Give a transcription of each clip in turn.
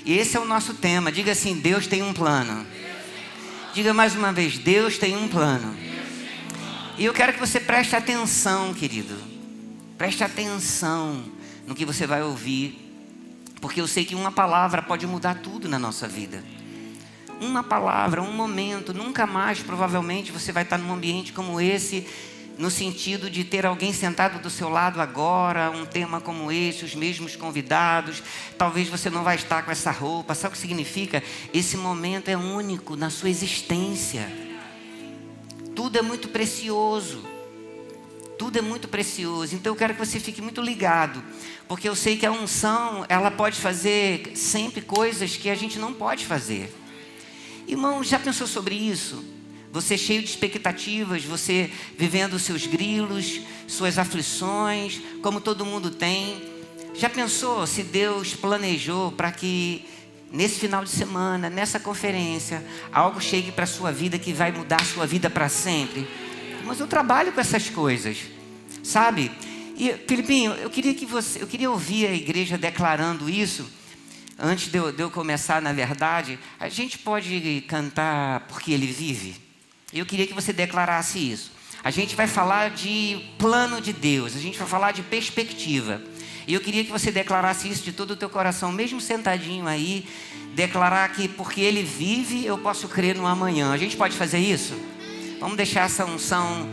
E esse é o nosso tema. Diga assim: Deus tem um plano. Diga mais uma vez: Deus tem um plano. E eu quero que você preste atenção, querido. Preste atenção no que você vai ouvir. Porque eu sei que uma palavra pode mudar tudo na nossa vida. Uma palavra, um momento. Nunca mais, provavelmente, você vai estar num ambiente como esse, no sentido de ter alguém sentado do seu lado agora, um tema como esse, os mesmos convidados. Talvez você não vai estar com essa roupa. Sabe o que significa? Esse momento é único na sua existência. Tudo é muito precioso. Tudo é muito precioso. Então eu quero que você fique muito ligado, porque eu sei que a unção, ela pode fazer sempre coisas que a gente não pode fazer. Irmão, já pensou sobre isso? Você cheio de expectativas, você vivendo os seus grilos, suas aflições, como todo mundo tem. Já pensou se Deus planejou para que nesse final de semana, nessa conferência, algo chegue para a sua vida que vai mudar a sua vida para sempre? Mas eu trabalho com essas coisas, sabe? E Filipinho, eu queria ouvir a igreja declarando isso. Antes de eu começar, na verdade, a gente pode cantar Porque Ele Vive? Eu queria que você declarasse isso. A gente vai falar de plano de Deus, a gente vai falar de perspectiva. E eu queria que você declarasse isso de todo o teu coração, mesmo sentadinho aí, declarar que porque Ele vive, eu posso crer no amanhã. A gente pode fazer isso? Vamos deixar essa unção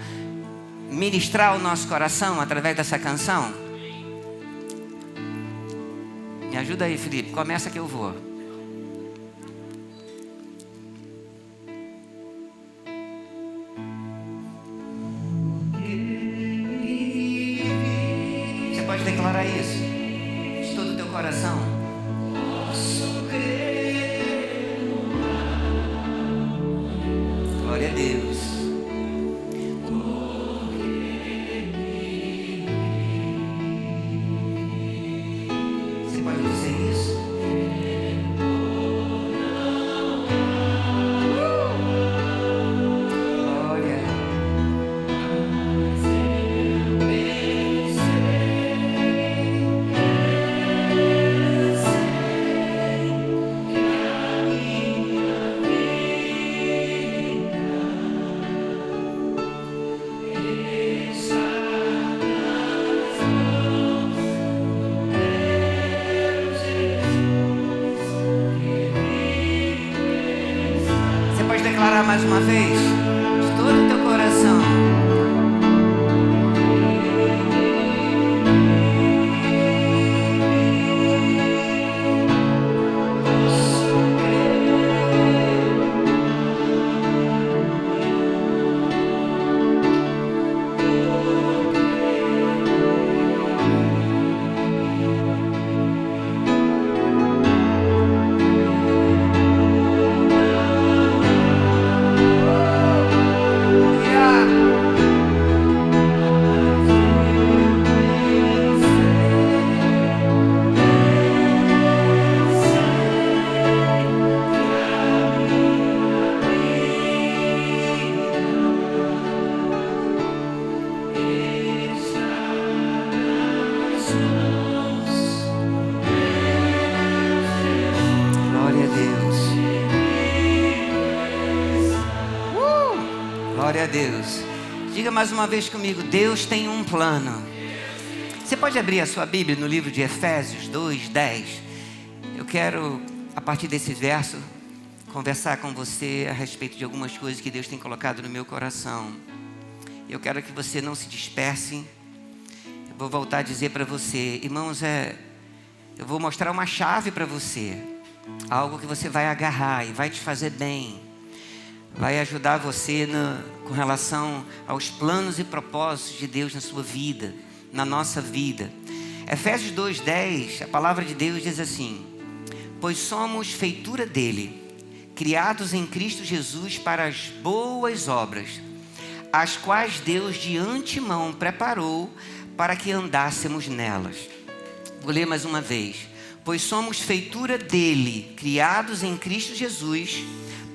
ministrar o nosso coração através dessa canção? Me ajuda aí, Felipe. Começa que eu vou. Você pode declarar isso de todo o teu coração? Glória a Deus. Você pode dizer isso? Glória. Você pode declarar mais uma vez, de todo o teu coração. Glória a Deus. Glória a Deus. Diga mais uma vez comigo: Deus tem um plano. Você pode abrir a sua Bíblia no livro de Efésios 2:10. Eu quero, a partir desse verso, conversar com você a respeito de algumas coisas que Deus tem colocado no meu coração. Eu quero que você não se disperse. Eu vou voltar a dizer para você, irmãos, eu vou mostrar uma chave para você. Algo que você vai agarrar e vai te fazer bem. Vai ajudar você com relação aos planos e propósitos de Deus na sua vida, na nossa vida. Efésios 2:10, a palavra de Deus diz assim: pois somos feitura dele, criados em Cristo Jesus para as boas obras, as quais Deus de antemão preparou para que andássemos nelas. Vou ler mais uma vez. Pois somos feitura dele, criados em Cristo Jesus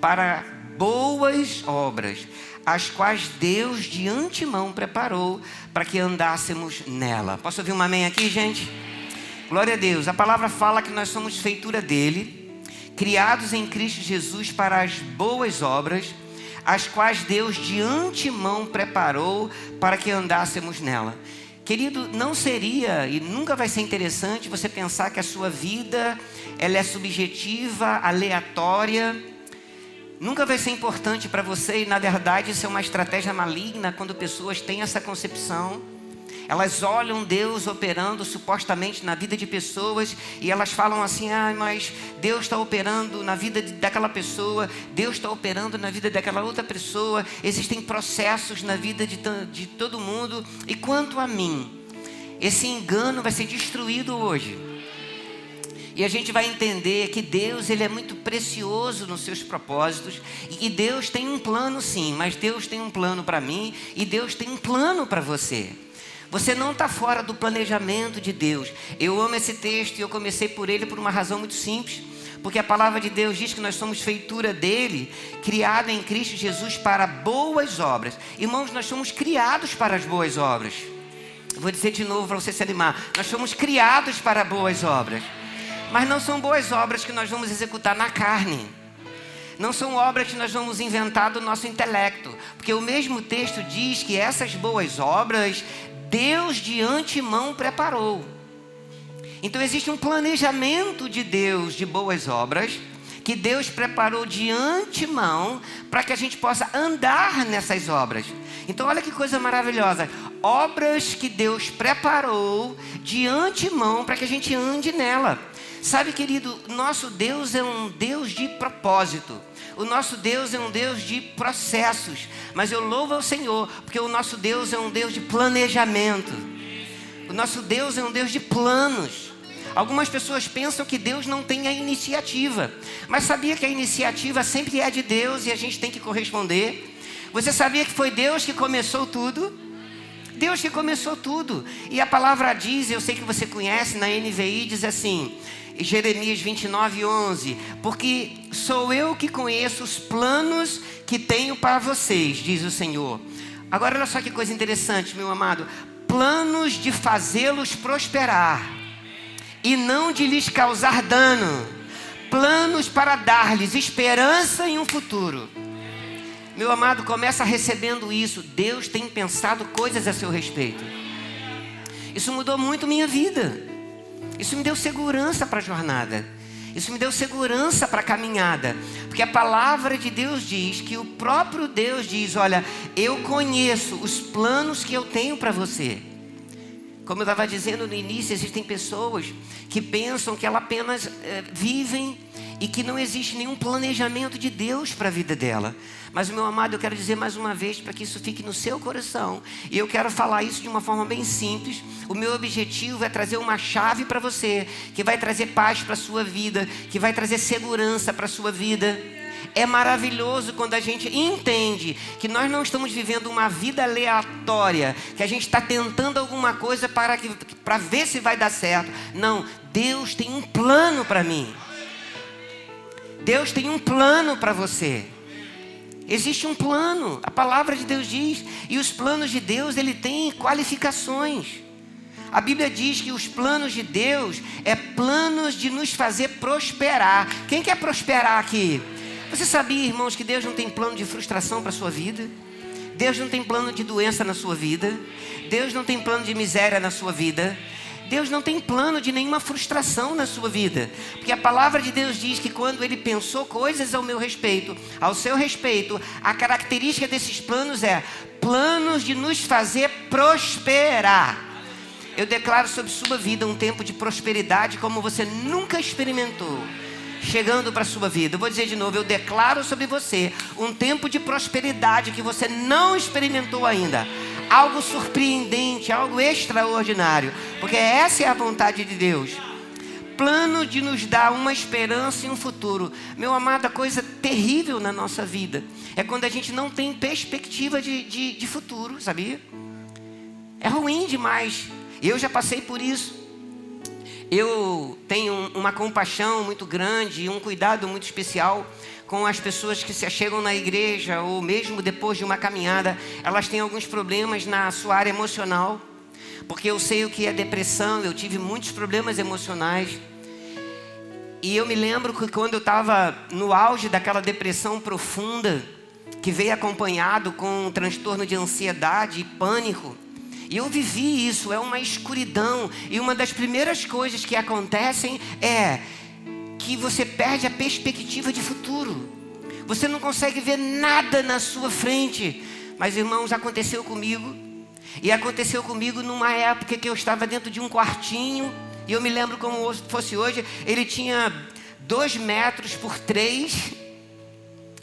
para boas obras, as quais Deus de antemão preparou para que andássemos nela. Posso ouvir um amém aqui, gente? Glória a Deus. A palavra fala que nós somos feitura dele, criados em Cristo Jesus para as boas obras, as quais Deus de antemão preparou para que andássemos nela. Querido, não seria e nunca vai ser interessante você pensar que a sua vida ela é subjetiva, aleatória. Nunca vai ser importante para você e, na verdade, isso é uma estratégia maligna quando pessoas têm essa concepção. Elas olham Deus operando supostamente na vida de pessoas e elas falam assim: mas Deus está operando na vida daquela pessoa, Deus está operando na vida daquela outra pessoa, existem processos na vida de todo mundo. E quanto a mim, esse engano vai ser destruído hoje. E a gente vai entender que Deus ele é muito precioso nos seus propósitos e que Deus tem um plano sim, mas Deus tem um plano para mim e Deus tem um plano para você. Você não está fora do planejamento de Deus. Eu amo esse texto e eu comecei por ele por uma razão muito simples. Porque a palavra de Deus diz que nós somos feitura dele, criado em Cristo Jesus para boas obras. Irmãos, nós somos criados para as boas obras. Eu vou dizer de novo para você se animar. Nós somos criados para boas obras. Mas não são boas obras que nós vamos executar na carne. Não são obras que nós vamos inventar do nosso intelecto. Porque o mesmo texto diz que essas boas obras Deus de antemão preparou. Então existe um planejamento de Deus de boas obras que Deus preparou de antemão para que a gente possa andar nessas obras. Então olha que coisa maravilhosa. Obras que Deus preparou de antemão para que a gente ande nela. Sabe, querido, nosso Deus é um Deus de propósito. O nosso Deus é um Deus de processos. Mas eu louvo ao Senhor, porque o nosso Deus é um Deus de planejamento. O nosso Deus é um Deus de planos. Algumas pessoas pensam que Deus não tem a iniciativa. Mas sabia que a iniciativa sempre é de Deus e a gente tem que corresponder? Você sabia que foi Deus que começou tudo? Deus que começou tudo. E a palavra diz, eu sei que você conhece, na NVI diz assim... Jeremias 29:11, porque sou eu que conheço os planos que tenho para vocês, diz o Senhor. Agora olha só que coisa interessante, meu amado. Planos de fazê-los prosperar e não de lhes causar dano. Planos para dar-lhes esperança e um futuro. Meu amado, começa recebendo isso. Deus tem pensado coisas a seu respeito. Isso mudou muito minha vida. Isso me deu segurança para a jornada. Isso me deu segurança para a caminhada. Porque a palavra de Deus diz que o próprio Deus diz: olha, eu conheço os planos que eu tenho para você. Como eu estava dizendo no início, existem pessoas que pensam que elas apenas vivem e que não existe nenhum planejamento de Deus para a vida dela. Mas, meu amado, eu quero dizer mais uma vez para que isso fique no seu coração. E eu quero falar isso de uma forma bem simples. O meu objetivo é trazer uma chave para você, que vai trazer paz para a sua vida, que vai trazer segurança para a sua vida. É maravilhoso quando a gente entende que nós não estamos vivendo uma vida aleatória, que a gente está tentando alguma coisa para ver se vai dar certo. Não, Deus tem um plano para mim. Deus tem um plano para você. Existe um plano, a palavra de Deus diz, e os planos de Deus, ele tem qualificações. A Bíblia diz que os planos de Deus é planos de nos fazer prosperar. Quem quer prosperar aqui? Você sabia, irmãos, que Deus não tem plano de frustração para a sua vida? Deus não tem plano de doença na sua vida? Deus não tem plano de miséria na sua vida? Deus não tem plano de nenhuma frustração na sua vida. Porque a palavra de Deus diz que quando Ele pensou coisas ao meu respeito, ao seu respeito, a característica desses planos é planos de nos fazer prosperar. Eu declaro sobre sua vida um tempo de prosperidade como você nunca experimentou, chegando para a sua vida. Eu vou dizer de novo, eu declaro sobre você um tempo de prosperidade que você não experimentou ainda. Algo surpreendente, algo extraordinário, porque essa é a vontade de Deus. Plano de nos dar uma esperança e um futuro. Meu amado, a coisa terrível na nossa vida é quando a gente não tem perspectiva de futuro, sabia? É ruim demais. Eu já passei por isso. Eu tenho uma compaixão muito grande e um cuidado muito especial com as pessoas que se chegam na igreja ou mesmo depois de uma caminhada, elas têm alguns problemas na sua área emocional, porque eu sei o que é depressão, eu tive muitos problemas emocionais. E eu me lembro que quando eu estava no auge daquela depressão profunda, que veio acompanhado com um transtorno de ansiedade e pânico, e eu vivi isso, é uma escuridão. E uma das primeiras coisas que acontecem é que você perde a perspectiva de futuro. Você não consegue ver nada na sua frente. Mas, irmãos, aconteceu comigo. E aconteceu comigo numa época que eu estava dentro de um quartinho. E eu me lembro como fosse hoje. Ele tinha 2 metros por 3.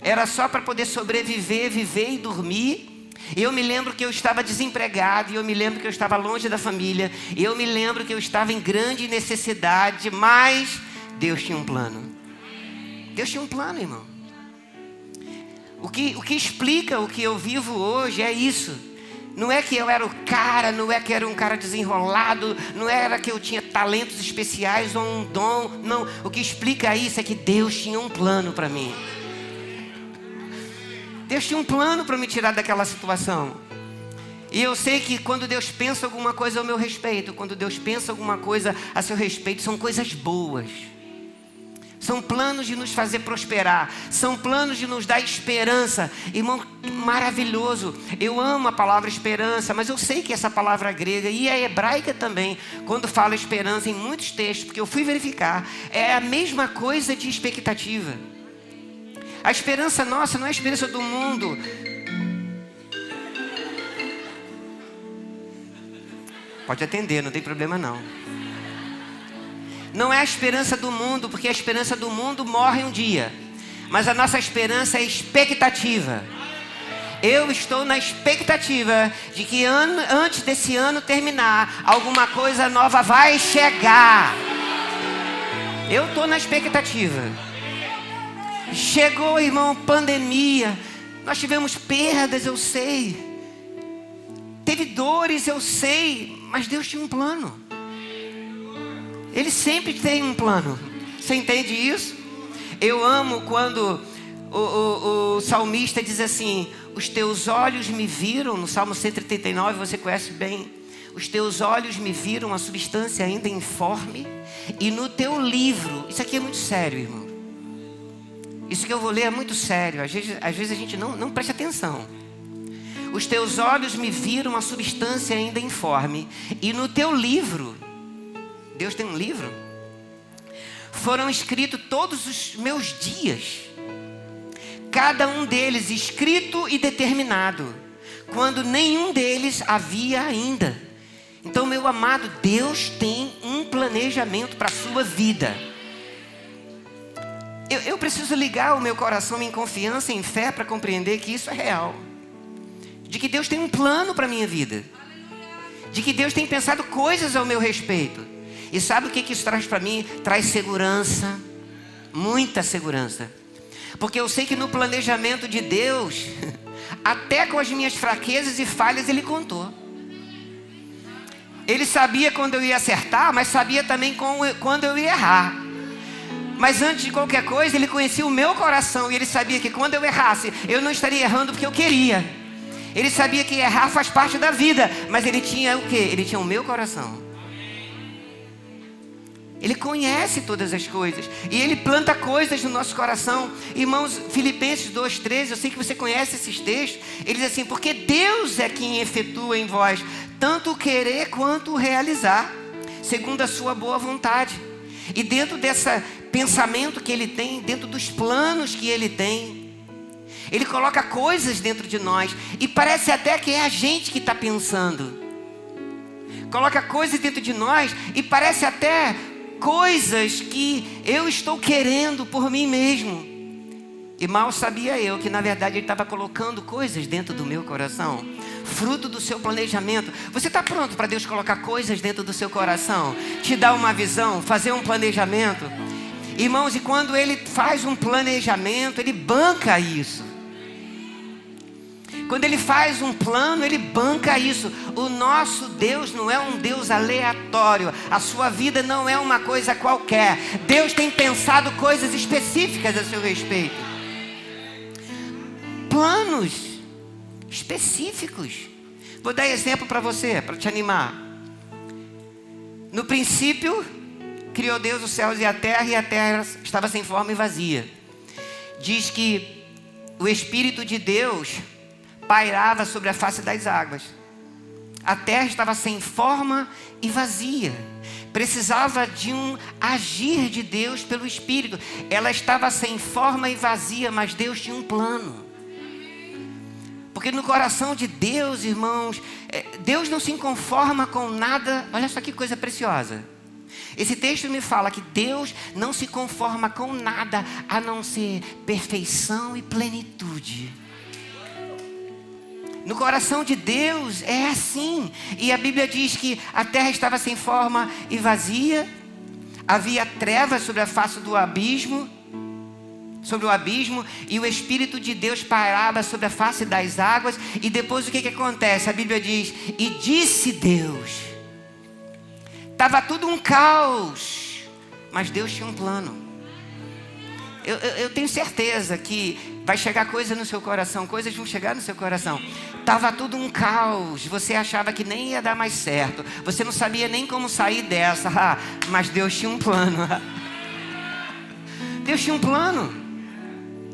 Era só para poder sobreviver, viver e dormir. E eu me lembro que eu estava desempregado. E eu me lembro que eu estava longe da família. E eu me lembro que eu estava em grande necessidade. Mas Deus tinha um plano. Deus tinha um plano, irmão. O que explica o que eu vivo hoje é isso. Não é que eu era o cara, não é que eu era um cara desenrolado, não era que eu tinha talentos especiais ou um dom. Não, o que explica isso é que Deus tinha um plano para mim. Deus tinha um plano para me tirar daquela situação. E eu sei que quando Deus pensa alguma coisa ao meu respeito, quando Deus pensa alguma coisa a seu respeito, são coisas boas. São planos de nos fazer prosperar. São planos de nos dar esperança. Irmão, maravilhoso. Eu amo a palavra esperança, mas eu sei que essa palavra grega e a hebraica também, quando fala esperança em muitos textos, porque eu fui verificar, é a mesma coisa de expectativa. A esperança nossa não é a esperança do mundo. Pode atender, não tem problema não. Não é a esperança do mundo, porque a esperança do mundo morre um dia. Mas a nossa esperança é expectativa. Eu estou na expectativa de que antes desse ano terminar, alguma coisa nova vai chegar. Eu estou na expectativa. Chegou, irmão, pandemia. Nós tivemos perdas, eu sei. Teve dores, eu sei. Mas Deus tinha um plano. Ele sempre tem um plano. Você entende isso? Eu amo quando o salmista diz assim: os teus olhos me viram, no Salmo 139, você conhece bem. Os teus olhos me viram a substância ainda informe, e no teu livro, isso aqui é muito sério, irmão. Isso que eu vou ler é muito sério. Às vezes a gente não presta atenção. Os teus olhos me viram a substância ainda informe, e no teu livro, Deus tem um livro, foram escritos todos os meus dias, cada um deles escrito e determinado, quando nenhum deles havia ainda. Então, meu amado, Deus tem um planejamento para a sua vida. Eu preciso ligar o meu coração em confiança, em fé, para compreender que isso é real. De que Deus tem um plano para a minha vida. De que Deus tem pensado coisas ao meu respeito. E sabe o que isso traz para mim? Traz segurança, muita segurança. Porque eu sei que no planejamento de Deus, até com as minhas fraquezas e falhas, Ele contou. Ele sabia quando eu ia acertar, mas sabia também quando eu ia errar. Mas antes de qualquer coisa, Ele conhecia o meu coração. E Ele sabia que quando eu errasse, eu não estaria errando porque eu queria. Ele sabia que errar faz parte da vida. Mas Ele tinha o quê? Ele tinha o meu coração. Ele conhece todas as coisas. E Ele planta coisas no nosso coração. Irmãos, Filipenses 2,13, eu sei que você conhece esses textos. Ele diz assim: porque Deus é quem efetua em vós tanto o querer quanto o realizar, segundo a sua boa vontade. E dentro desse pensamento que Ele tem, dentro dos planos que Ele tem, Ele coloca coisas dentro de nós. E parece até que é a gente que está pensando. Coloca coisas dentro de nós e parece até coisas que eu estou querendo por mim mesmo. E mal sabia eu que na verdade Ele estava colocando coisas dentro do meu coração, fruto do seu planejamento. Você está pronto para Deus colocar coisas dentro do seu coração? Te dar uma visão, fazer um planejamento? Irmãos, e quando Ele faz um planejamento, Ele banca isso. Quando Ele faz um plano, Ele banca isso. O nosso Deus não é um Deus aleatório. A sua vida não é uma coisa qualquer. Deus tem pensado coisas específicas a seu respeito. Planos específicos. Vou dar exemplo para você, para te animar. No princípio, criou Deus os céus e a terra estava sem forma e vazia. Diz que o Espírito de Deus pairava sobre a face das águas. A terra estava sem forma e vazia. Precisava de um agir de Deus pelo Espírito. Ela estava sem forma e vazia, mas Deus tinha um plano. Porque no coração de Deus, irmãos, Deus não se conforma com nada. Olha só que coisa preciosa. Esse texto me fala que Deus não se conforma com nada a não ser perfeição e plenitude. No coração de Deus é assim. E a Bíblia diz que a terra estava sem forma e vazia. Havia trevas sobre a face do abismo. Sobre o abismo. E o Espírito de Deus pairava sobre a face das águas. E depois o que acontece? A Bíblia diz: e disse Deus. Estava tudo um caos. Mas Deus tinha um plano. Eu tenho certeza que vai chegar coisa no seu coração. Coisas vão chegar no seu coração. Estava tudo um caos. Você achava que nem ia dar mais certo. Você não sabia nem como sair dessa. Mas Deus tinha um plano. Deus tinha um plano.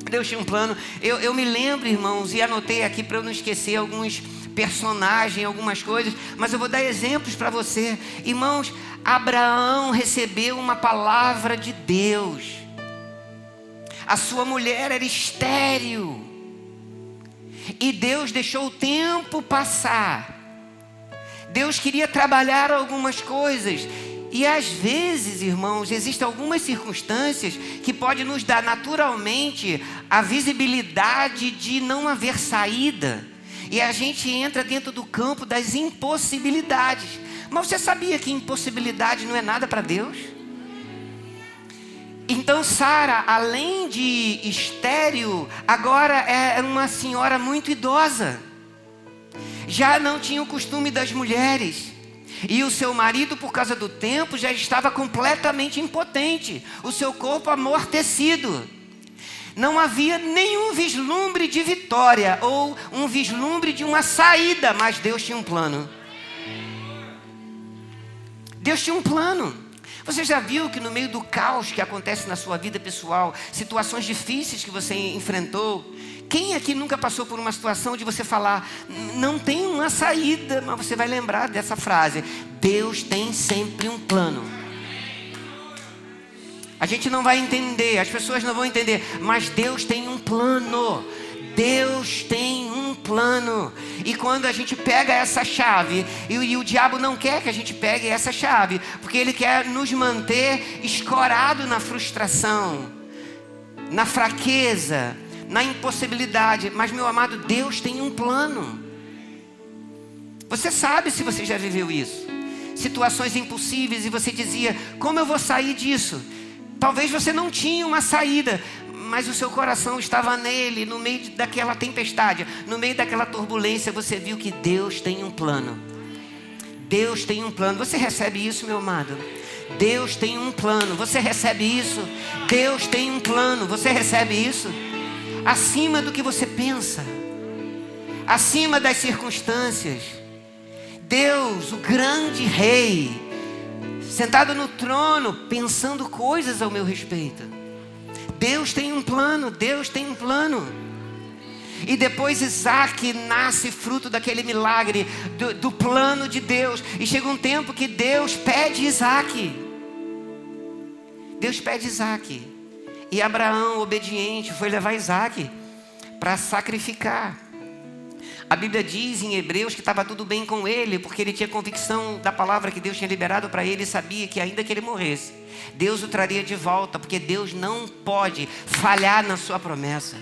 Deus tinha um plano. Eu me lembro, irmãos, e anotei aqui para eu não esquecer alguns personagens, algumas coisas. Mas eu vou dar exemplos para você. Irmãos, Abraão recebeu uma palavra de Deus. A sua mulher era estéril. E Deus deixou o tempo passar. Deus queria trabalhar algumas coisas. E às vezes, irmãos, existem algumas circunstâncias que podem nos dar naturalmente a visibilidade de não haver saída. E a gente entra dentro do campo das impossibilidades. Mas você sabia que impossibilidade não é nada para Deus? Então Sara, além de estéril, agora é uma senhora muito idosa. Já não tinha o costume das mulheres. E o seu marido, por causa do tempo, já estava completamente impotente. O seu corpo amortecido. Não havia nenhum vislumbre de vitória ou um vislumbre de uma saída, mas Deus tinha um plano. Deus tinha um plano. Você já viu que no meio do caos que acontece na sua vida pessoal, situações difíceis que você enfrentou, quem aqui nunca passou por uma situação de você falar, não tem uma saída, mas você vai lembrar dessa frase: Deus tem sempre um plano. A gente não vai entender, as pessoas não vão entender, mas Deus tem um plano. Deus tem um plano. E quando a gente pega essa chave, e o diabo não quer que a gente pegue essa chave, porque ele quer nos manter escorado na frustração, na fraqueza, na impossibilidade. Mas, meu amado, Deus tem um plano. Você sabe, se você já viveu isso, situações impossíveis, e você dizia: como eu vou sair disso? Talvez você não tinha uma saída, mas o seu coração estava nele, no meio daquela tempestade, no meio daquela turbulência. Você viu que Deus tem um plano. Deus tem um plano. Você recebe isso, meu amado? Deus tem um plano. Você recebe isso? Deus tem um plano. Você recebe isso? Acima do que você pensa, acima das circunstâncias. Deus, o grande rei, sentado no trono, pensando coisas ao meu respeito. Deus tem um plano, Deus tem um plano. E depois Isaac nasce fruto daquele milagre, do plano de Deus. E chega um tempo que Deus pede Isaac. Deus pede Isaac. E Abraão, obediente, foi levar Isaac para sacrificar. A Bíblia diz em Hebreus que estava tudo bem com ele, porque ele tinha convicção da palavra que Deus tinha liberado para ele, e sabia que ainda que ele morresse, Deus o traria de volta, porque Deus não pode falhar na sua promessa.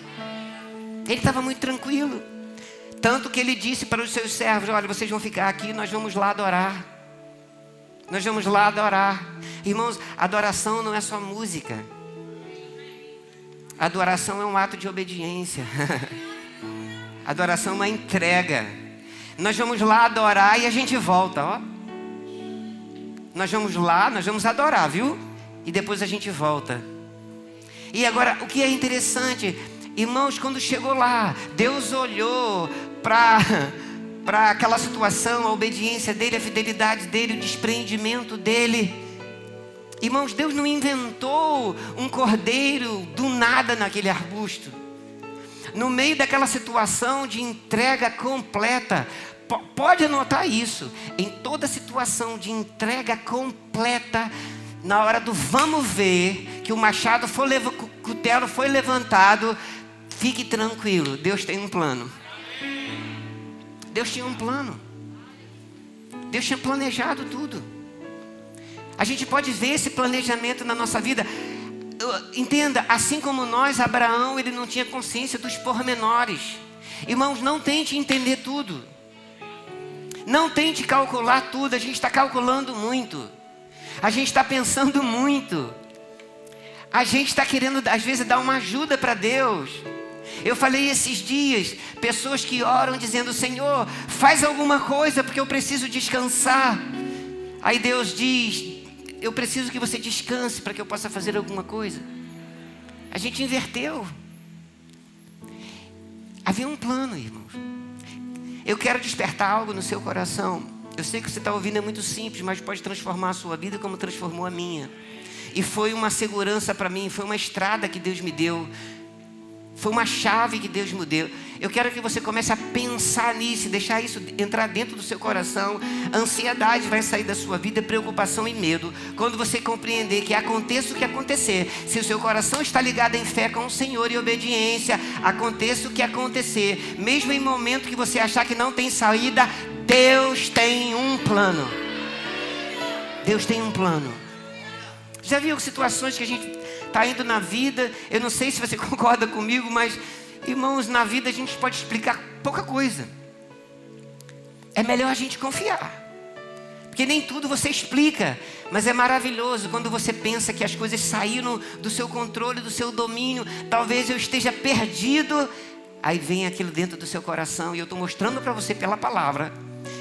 Ele estava muito tranquilo, tanto que ele disse para os seus servos: olha, vocês vão ficar aqui, nós vamos lá adorar. Nós vamos lá adorar. Irmãos, adoração não é só música. Adoração é um ato de obediência. Adoração é uma entrega. Nós vamos lá adorar e a gente volta, ó. Nós vamos lá, nós vamos adorar, viu? E depois a gente volta. E agora, o que é interessante, irmãos, quando chegou lá, Deus olhou para aquela situação, a obediência dele, a fidelidade dele, o desprendimento dele. Irmãos, Deus não inventou um cordeiro do nada naquele arbusto. No meio daquela situação de entrega completa, pode anotar isso. Em toda situação de entrega completa, na hora do vamos ver, que o machado foi o cutelo foi levantado, fique tranquilo, Deus tem um plano. Deus tinha um plano. Deus tinha planejado tudo. A gente pode ver esse planejamento na nossa vida. Entenda, assim como nós, Abraão, ele não tinha consciência dos pormenores. Irmãos, não tente entender tudo. Não tente calcular tudo. A gente está calculando muito. A gente está pensando muito. A gente está querendo, às vezes, dar uma ajuda para Deus. Eu falei esses dias, pessoas que oram dizendo: Senhor, faz alguma coisa porque eu preciso descansar. Aí Deus diz: eu preciso que você descanse para que eu possa fazer alguma coisa. A gente inverteu. Havia um plano, irmãos. Eu quero despertar algo no seu coração. Eu sei que você está ouvindo, é muito simples, mas pode transformar a sua vida como transformou a minha. E foi uma segurança para mim, foi uma estrada que Deus me deu. Foi uma chave que Deus me deu. Eu quero que você comece a pensar nisso, deixar isso entrar dentro do seu coração. A ansiedade vai sair da sua vida, preocupação e medo. Quando você compreender que aconteça o que acontecer, se o seu coração está ligado em fé com o Senhor e obediência, aconteça o que acontecer, mesmo em momento que você achar que não tem saída, Deus tem um plano. Deus tem um plano. Já viu situações que a gente está indo na vida? Eu não sei se você concorda comigo, mas, irmãos, na vida a gente pode explicar pouca coisa. É melhor a gente confiar, porque nem tudo você explica. Mas é maravilhoso quando você pensa que as coisas saíram do seu controle, do seu domínio. Talvez eu esteja perdido. Aí vem aquilo dentro do seu coração, e eu estou mostrando para você pela palavra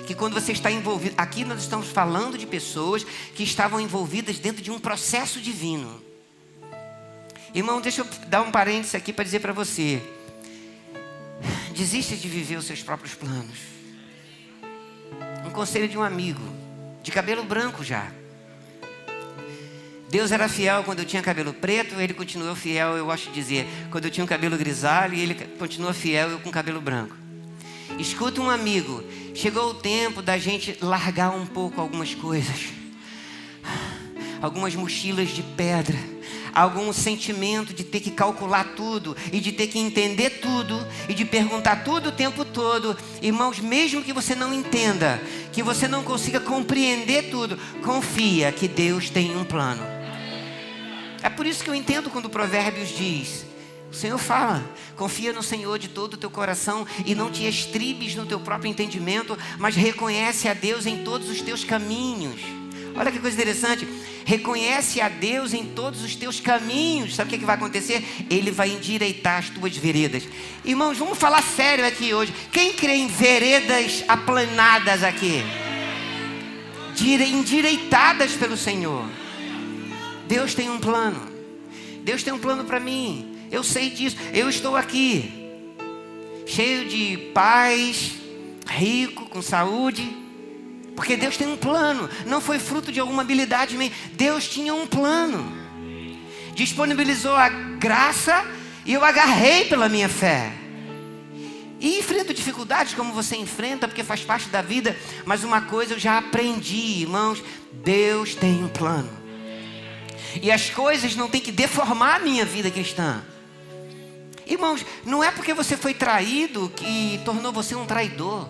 que quando você está envolvido, aqui nós estamos falando de pessoas que estavam envolvidas dentro de um processo divino. Irmão, deixa eu dar um parênteses aqui para dizer para você: desista de viver os seus próprios planos. Um conselho de um amigo, de cabelo branco já. Deus era fiel quando eu tinha cabelo preto, Ele continuou fiel, eu gosto de dizer, quando eu tinha um cabelo grisalho, e Ele continua fiel, eu com cabelo branco. Escuta um amigo, chegou o tempo da gente largar um pouco algumas coisas. Algumas mochilas de pedra, algum sentimento de ter que calcular tudo e de ter que entender tudo e de perguntar tudo o tempo todo. Irmãos, mesmo que você não entenda, que você não consiga compreender tudo, confia que Deus tem um plano. É por isso que eu entendo quando o Provérbios diz: o Senhor fala, confia no Senhor de todo o teu coração e não te estribes no teu próprio entendimento, mas reconhece a Deus em todos os teus caminhos. Olha que coisa interessante. Reconhece a Deus em todos os teus caminhos. Sabe o que vai acontecer? Ele vai endireitar as tuas veredas. Irmãos, vamos falar sério aqui hoje. Quem crê em veredas aplanadas aqui? Endireitadas pelo Senhor. Deus tem um plano. Deus tem um plano para mim. Eu sei disso. Eu estou aqui, cheio de paz, rico, com saúde, porque Deus tem um plano. Não foi fruto de alguma habilidade minha. Deus tinha um plano. Disponibilizou a graça e eu agarrei pela minha fé. E enfrento dificuldades como você enfrenta, porque faz parte da vida. Mas uma coisa eu já aprendi, irmãos: Deus tem um plano. E as coisas não têm que deformar a minha vida cristã. Irmãos, não é porque você foi traído que tornou você um traidor.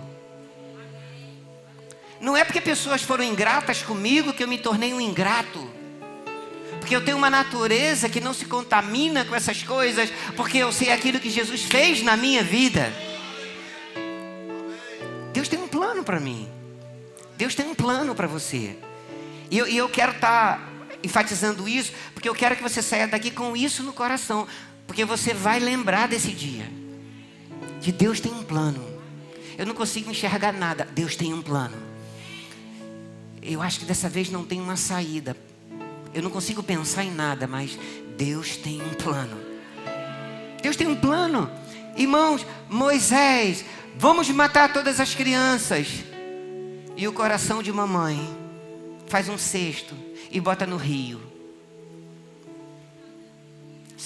Não é porque pessoas foram ingratas comigo que eu me tornei um ingrato. Porque eu tenho uma natureza que não se contamina com essas coisas, porque eu sei aquilo que Jesus fez na minha vida. Deus tem um plano para mim. Deus tem um plano para você. E eu quero estar enfatizando isso, porque eu quero que você saia daqui com isso no coração. Porque você vai lembrar desse dia, que Deus tem um plano. Eu não consigo enxergar nada, Deus tem um plano. Eu acho que dessa vez não tem uma saída. Eu não consigo pensar em nada, mas Deus tem um plano. Deus tem um plano. Irmãos, Moisés, vamos matar todas as crianças. E o coração de mamãe faz um cesto e bota no rio.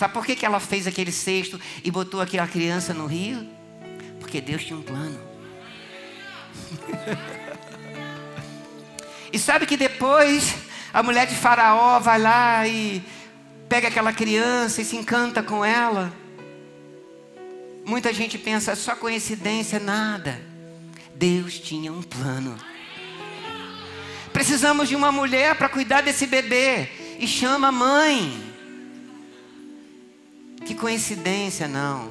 Sabe por que ela fez aquele cesto e botou aquela criança no rio? Porque Deus tinha um plano. E sabe que depois a mulher de Faraó vai lá e pega aquela criança e se encanta com ela. Muita gente pensa, só coincidência, nada. Deus tinha um plano. Precisamos de uma mulher para cuidar desse bebê. E chama a mãe. Que coincidência, não.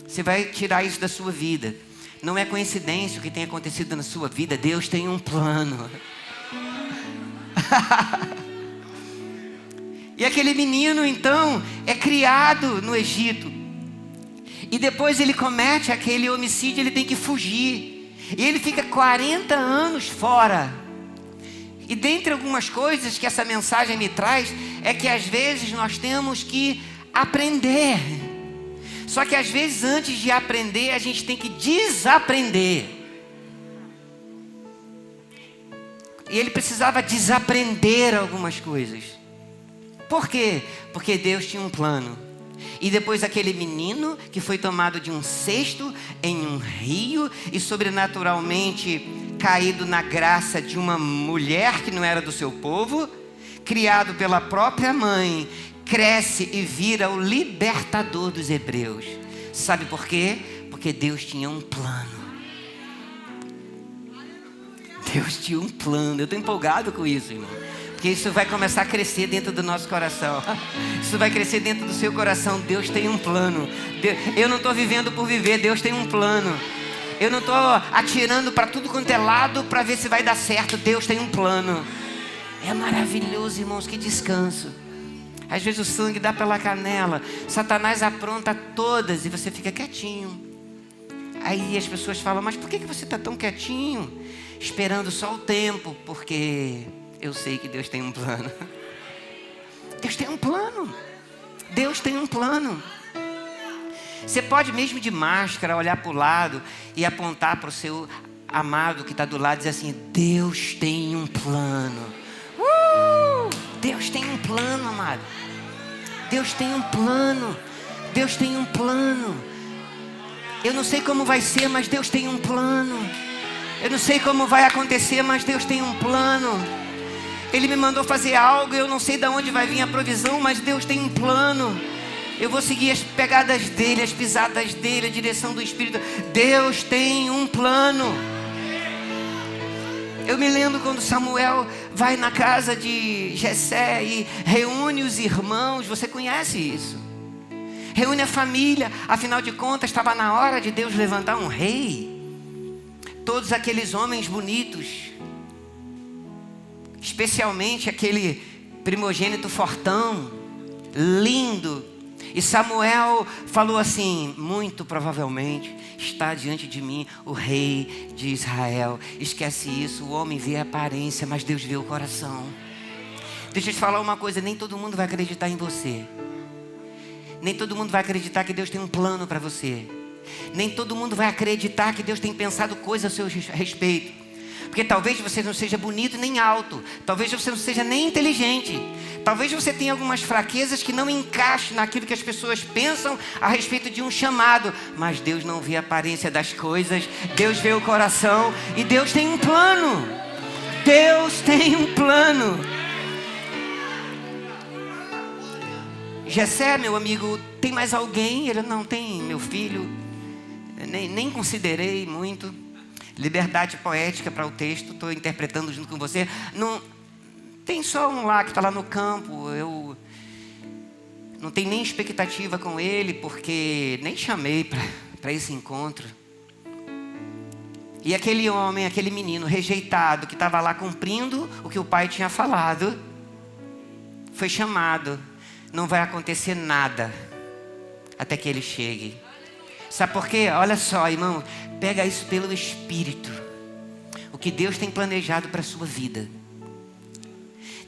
Você vai tirar isso da sua vida. Não é coincidência o que tem acontecido na sua vida. Deus tem um plano. E aquele menino, então, é criado no Egito. E depois ele comete aquele homicídio, ele tem que fugir. E ele fica 40 anos fora. E dentre algumas coisas que essa mensagem me traz, é que às vezes nós temos que aprender. Só que às vezes antes de aprender, a gente tem que desaprender. E ele precisava desaprender algumas coisas. Por quê? Porque Deus tinha um plano. E depois aquele menino que foi tomado de um cesto em um rio e sobrenaturalmente caído na graça de uma mulher que não era do seu povo, criado pela própria mãe, cresce e vira o libertador dos hebreus. Sabe por quê? Porque Deus tinha um plano. Deus tinha um plano. Eu estou empolgado com isso, irmão. Porque isso vai começar a crescer dentro do nosso coração. Isso vai crescer dentro do seu coração. Deus tem um plano. Eu não estou vivendo por viver. Deus tem um plano. Eu não estou atirando para tudo quanto é lado para ver se vai dar certo. Deus tem um plano. É maravilhoso, irmãos, que descanso. Às vezes o sangue dá pela canela. Satanás apronta todas e você fica quietinho. Aí as pessoas falam, mas por que você está tão quietinho? Esperando só o tempo. Porque eu sei que Deus tem um plano. Deus tem um plano. Deus tem um plano. Você pode mesmo de máscara olhar para o lado e apontar para o seu amado que está do lado e dizer assim, Deus tem um plano. Deus tem um plano, amado. Deus tem um plano. Deus tem um plano. Eu não sei como vai ser, mas Deus tem um plano. Eu não sei como vai acontecer, mas Deus tem um plano. Ele me mandou fazer algo, eu não sei de onde vai vir a provisão, mas Deus tem um plano. Eu vou seguir as pegadas dele, as pisadas dele, a direção do Espírito. Deus tem um plano. Eu me lembro quando Samuel vai na casa de Jessé e reúne os irmãos. Você conhece isso? Reúne a família. Afinal de contas, estava na hora de Deus levantar um rei. Todos aqueles homens bonitos, especialmente aquele primogênito fortão, lindo. E Samuel falou assim, muito provavelmente, está diante de mim o rei de Israel. Esquece isso, o homem vê a aparência, mas Deus vê o coração. Deixa eu te falar uma coisa, nem todo mundo vai acreditar em você. Nem todo mundo vai acreditar que Deus tem um plano para você. Nem todo mundo vai acreditar que Deus tem pensado coisas a seu respeito. Porque talvez você não seja bonito nem alto. Talvez você não seja nem inteligente. Talvez você tenha algumas fraquezas que não encaixem naquilo que as pessoas pensam a respeito de um chamado. Mas Deus não vê a aparência das coisas. Deus vê o coração. E Deus tem um plano. Deus tem um plano. Jessé, meu amigo, tem mais alguém? Ele não tem, meu filho. Nem considerei muito. Liberdade poética para o texto, estou interpretando junto com você. Não, tem só um lá que está lá no campo. Eu não tenho nem expectativa com ele, porque nem chamei para esse encontro. E aquele homem, aquele menino rejeitado, que estava lá cumprindo o que o pai tinha falado, foi chamado. Não vai acontecer nada até que ele chegue. Sabe por quê? Olha só, irmão, pega isso pelo Espírito. O que Deus tem planejado para a sua vida.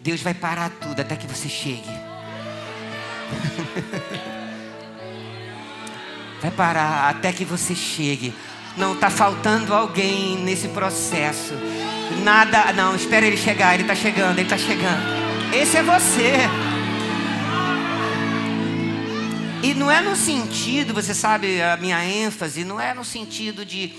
Deus vai parar tudo até que você chegue. Vai parar até que você chegue. Não, está faltando alguém nesse processo. Nada, não, espera ele chegar, ele está chegando, ele está chegando. Esse é você. E não é no sentido, você sabe, a minha ênfase, não é no sentido de,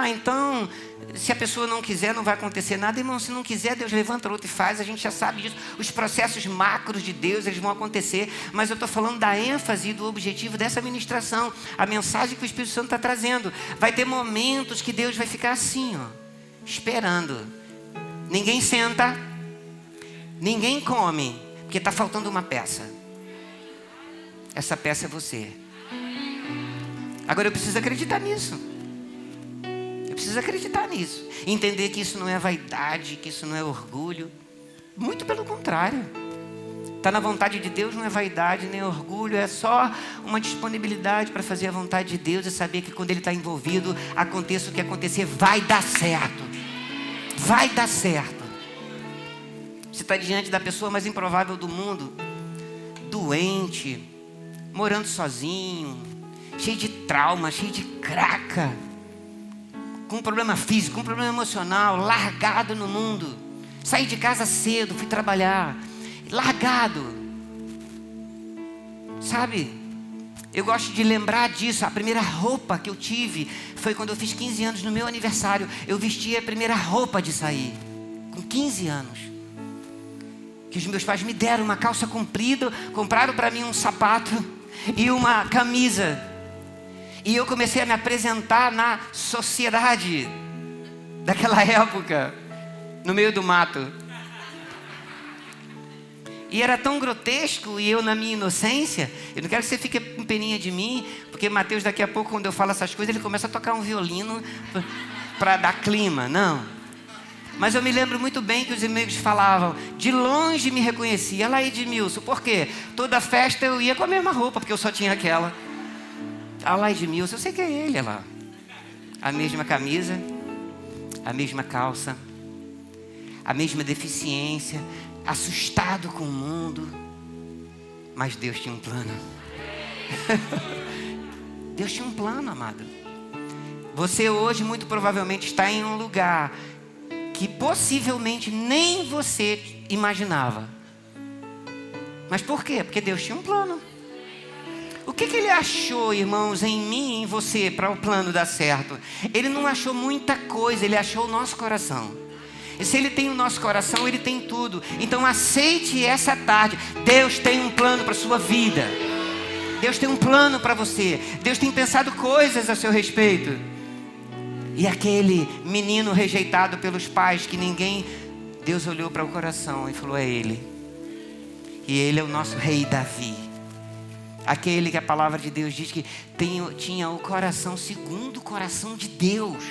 então, se a pessoa não quiser, não vai acontecer nada. Irmão, se não quiser, Deus levanta outro e faz, a gente já sabe disso. Os processos macros de Deus, eles vão acontecer. Mas eu estou falando da ênfase e do objetivo dessa ministração. A mensagem que o Espírito Santo está trazendo. Vai ter momentos que Deus vai ficar assim, esperando. Ninguém senta, ninguém come, porque está faltando uma peça. Essa peça é você. Agora eu preciso acreditar nisso. Eu preciso acreditar nisso. Entender que isso não é vaidade, que isso não é orgulho. Muito pelo contrário. Está na vontade de Deus, não é vaidade nem orgulho. É só uma disponibilidade para fazer a vontade de Deus e saber que quando Ele está envolvido, aconteça o que acontecer, vai dar certo. Vai dar certo. Você está diante da pessoa mais improvável do mundo. Doente, morando sozinho, cheio de trauma, cheio de craca, com um problema físico, um problema emocional, largado no mundo. Saí de casa cedo, fui trabalhar, largado. Sabe, eu gosto de lembrar disso. A primeira roupa que eu tive foi quando eu fiz 15 anos, no meu aniversário. Eu vesti a primeira roupa de sair, com 15 anos. Que os meus pais me deram uma calça comprida, compraram para mim um sapato e uma camisa. E eu comecei a me apresentar na sociedade daquela época, no meio do mato. E era tão grotesco, e eu na minha inocência, eu não quero que você fique com peninha de mim, porque Mateus daqui a pouco, quando eu falo essas coisas, ele começa a tocar um violino para dar clima, não. Mas eu me lembro muito bem que os amigos falavam, de longe me reconhecia. Olha lá, Edmilson, por quê? Toda festa eu ia com a mesma roupa, porque eu só tinha aquela. Olha lá, Edmilson, eu sei que é ele, olha lá. A mesma camisa, a mesma calça, a mesma deficiência, assustado com o mundo. Mas Deus tinha um plano. Deus tinha um plano, amado. Você hoje muito provavelmente está em um lugar que possivelmente nem você imaginava. Mas por quê? Porque Deus tinha um plano. O que Ele achou, irmãos, em mim e em você, para o plano dar certo? Ele não achou muita coisa, Ele achou o nosso coração. E se Ele tem o nosso coração, Ele tem tudo. Então aceite essa tarde. Deus tem um plano para a sua vida. Deus tem um plano para você. Deus tem pensado coisas a seu respeito. E aquele menino rejeitado pelos pais, que ninguém... Deus olhou para o coração e falou, é ele. E ele é o nosso rei Davi. Aquele que a palavra de Deus diz que tinha o coração segundo o coração de Deus.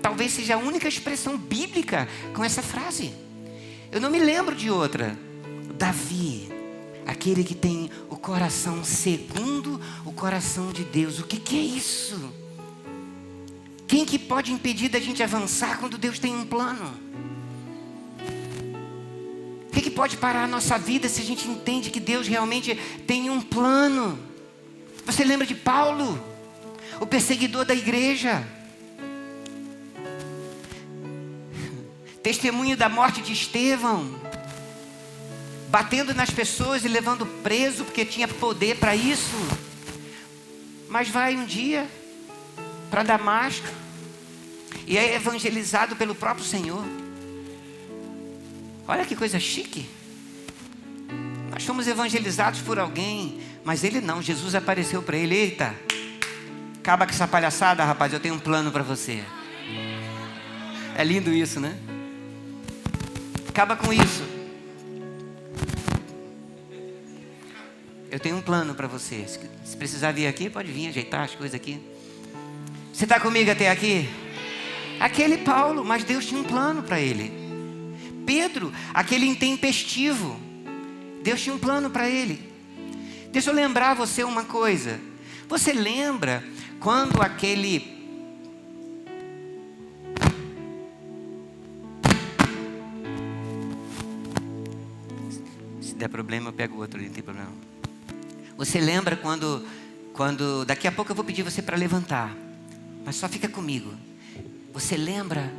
Talvez seja a única expressão bíblica com essa frase. Eu não me lembro de outra. Davi, aquele que tem o coração segundo o coração de Deus. O que é isso? Quem que pode impedir da gente avançar quando Deus tem um plano? O que pode parar a nossa vida se a gente entende que Deus realmente tem um plano? Você lembra de Paulo, o perseguidor da igreja? Testemunho da morte de Estevão, batendo nas pessoas e levando preso porque tinha poder para isso. Mas vai um dia para Damasco e é evangelizado pelo próprio Senhor. Olha que coisa chique. Nós fomos evangelizados por alguém, mas ele não. Jesus apareceu para ele. Eita, acaba com essa palhaçada, rapaz, eu tenho um plano para você. É lindo isso, né? Acaba com isso. Eu tenho um plano para você. Se precisar vir aqui, pode vir ajeitar as coisas aqui. Você está comigo até aqui? Aquele Paulo, mas Deus tinha um plano para ele. Pedro, aquele intempestivo, Deus tinha um plano para ele. Deixa eu lembrar você uma coisa. Você lembra quando aquele... Se der problema eu pego o outro ali, não tem problema. Você lembra quando daqui a pouco eu vou pedir você para levantar, mas só fica comigo. Você lembra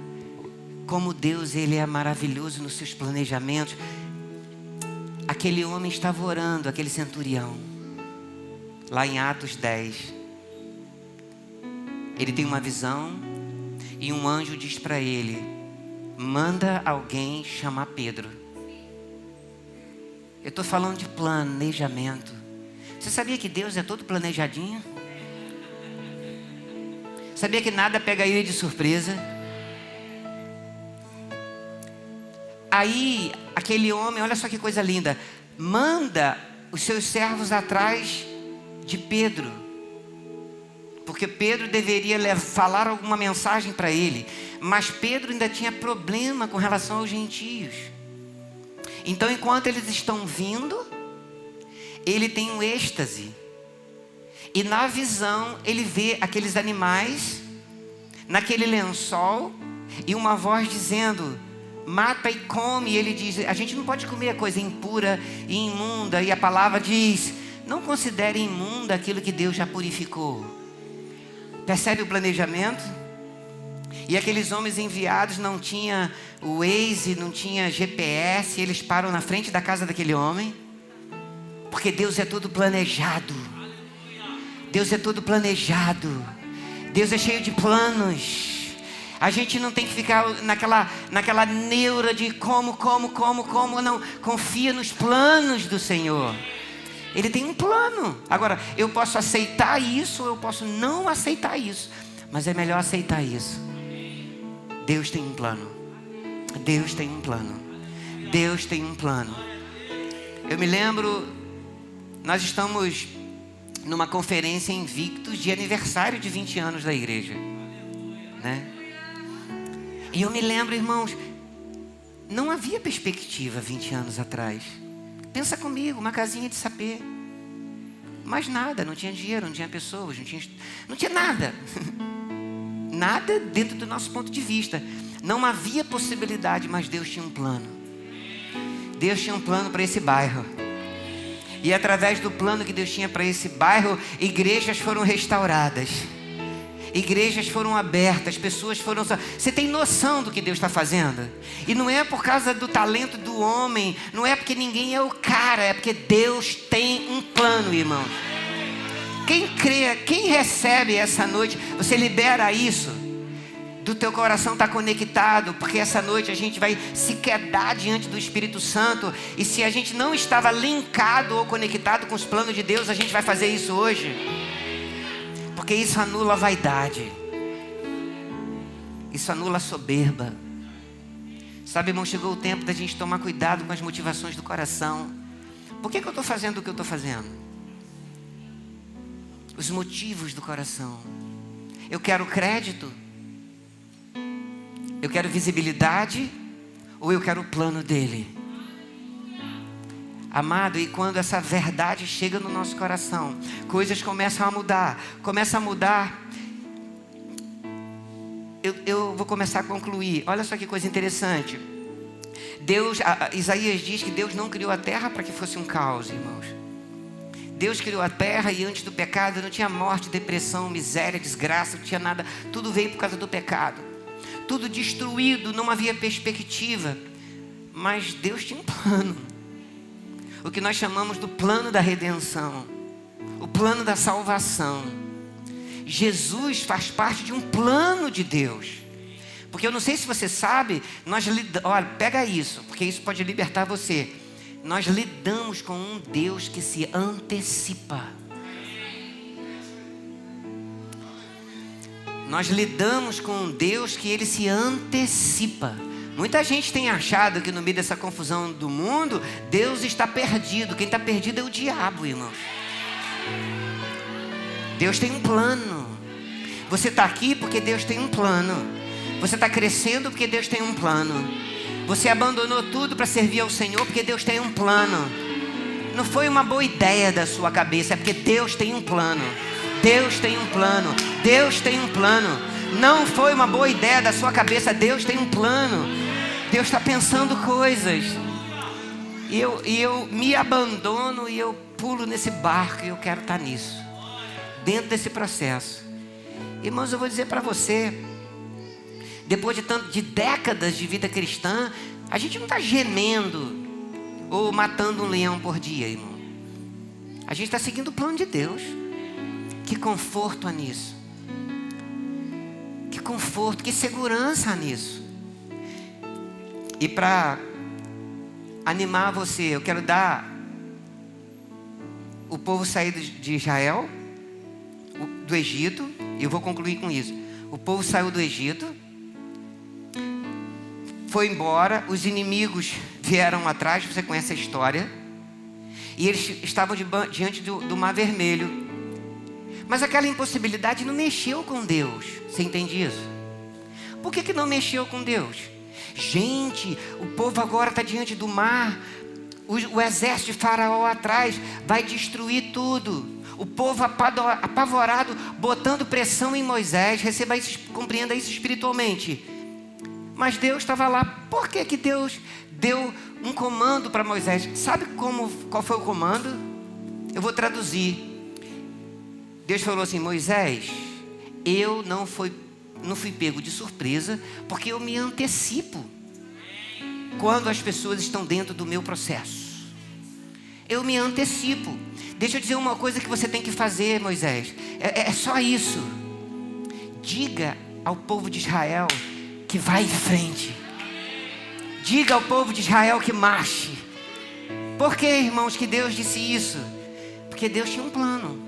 como Deus, Ele é maravilhoso nos seus planejamentos? Aquele homem estava orando, aquele centurião. lá em Atos 10. Ele tem uma visão e um anjo diz para ele: manda alguém chamar Pedro. Eu estou falando de planejamento. Você sabia que Deus é todo planejadinho? Sabia que nada pega ele de surpresa? Aí, aquele homem, olha só que coisa linda, manda os seus servos atrás de Pedro, porque Pedro deveria falar alguma mensagem para ele, mas Pedro ainda tinha problema com relação aos gentios. Então, enquanto eles estão vindo, ele tem um êxtase, e na visão ele vê aqueles animais naquele lençol e uma voz dizendo: mata e come. E ele diz: a gente não pode comer a coisa impura e imunda. E a palavra diz: não considere imunda aquilo que Deus já purificou. Percebe o planejamento? E aqueles homens enviados não tinha o Waze, não tinha GPS. Eles param na frente da casa daquele homem, porque Deus é todo planejado. Deus é todo planejado. Deus é cheio de planos. A gente não tem que ficar naquela neura de como, não. Confia nos planos do Senhor. Ele tem um plano. Agora, eu posso aceitar isso ou eu posso não aceitar isso. Mas é melhor aceitar isso. Deus tem um plano. Deus tem um plano. Deus tem um plano. Eu me lembro, nós estamos numa conferência em Invictus de aniversário de 20 anos da igreja, né? E eu me lembro, irmãos, não havia perspectiva 20 anos atrás. Pensa comigo, uma casinha de sapê. Mais nada, não tinha dinheiro, não tinha pessoas, não tinha nada. Nada dentro do nosso ponto de vista. Não havia possibilidade, mas Deus tinha um plano. Deus tinha um plano para esse bairro. E através do plano que Deus tinha para esse bairro, igrejas foram restauradas. Igrejas foram abertas, pessoas foram... Você tem noção do que Deus está fazendo? E não é por causa do talento do homem, não é porque ninguém é o cara, é porque Deus tem um plano, irmãos. Quem crê, quem recebe essa noite, você libera isso, do teu coração está conectado, porque essa noite a gente vai se quedar diante do Espírito Santo, e se a gente não estava linkado ou conectado com os planos de Deus, a gente vai fazer isso hoje. Porque isso anula a vaidade. Isso anula a soberba. Sabe, irmão, chegou o tempo da gente tomar cuidado com as motivações do coração. Por que eu estou fazendo o que eu estou fazendo? Os motivos do coração. Eu quero crédito? Eu quero visibilidade? Ou eu quero o plano dele? Amado, e quando essa verdade chega no nosso coração, coisas começam a mudar. Começa a mudar. Eu vou começar a concluir. Olha só que coisa interessante. Isaías diz que Deus não criou a terra para que fosse um caos, irmãos. Deus criou a terra e antes do pecado não tinha morte, depressão, miséria, desgraça, não tinha nada. Tudo veio por causa do pecado. Tudo destruído, não havia perspectiva. Mas Deus tinha um plano. O que nós chamamos do plano da redenção. O plano da salvação. Jesus faz parte de um plano de Deus. Porque eu não sei se você sabe, olha, pega isso, porque isso pode libertar você. Nós lidamos com um Deus que se antecipa. Nós lidamos com um Deus que ele se antecipa. Muita gente tem achado que no meio dessa confusão do mundo, Deus está perdido. Quem está perdido é o diabo, irmãos. Deus tem um plano. Você está aqui porque Deus tem um plano. Você está crescendo porque Deus tem um plano. Você abandonou tudo para servir ao Senhor porque Deus tem um plano. Não foi uma boa ideia da sua cabeça, é porque Deus tem um plano. Deus tem um plano. Deus tem um plano. Não foi uma boa ideia da sua cabeça, Deus tem um plano. Deus está pensando coisas. E eu me abandono e eu pulo nesse barco e eu quero estar nisso. Dentro desse processo. Irmãos, eu vou dizer para você, depois de décadas de vida cristã, a gente não está gemendo ou matando um leão por dia, irmão. A gente está seguindo o plano de Deus. Que conforto há nisso. Que conforto, que segurança há nisso. E para animar você, eu quero dar o povo sair de Israel, do Egito, e eu vou concluir com isso. O povo saiu do Egito, foi embora, os inimigos vieram atrás, você conhece a história, e eles estavam diante do Mar Vermelho. Mas aquela impossibilidade não mexeu com Deus. Você entende isso? Por que não mexeu com Deus? Gente, o povo agora está diante do mar. O exército de Faraó atrás vai destruir tudo. O povo apavorado, botando pressão em Moisés. Receba isso, compreenda isso espiritualmente. Mas Deus estava lá. Por que Deus deu um comando para Moisés? Sabe qual foi o comando? Eu vou traduzir. Deus falou assim: Moisés, eu não fui pego de surpresa, porque eu me antecipo quando as pessoas estão dentro do meu processo. Eu me antecipo. Deixa eu dizer uma coisa que você tem que fazer, Moisés. É só isso. Diga ao povo de Israel que vai em frente. Diga ao povo de Israel que marche. Por que, irmãos, que Deus disse isso? Porque Deus tinha um plano.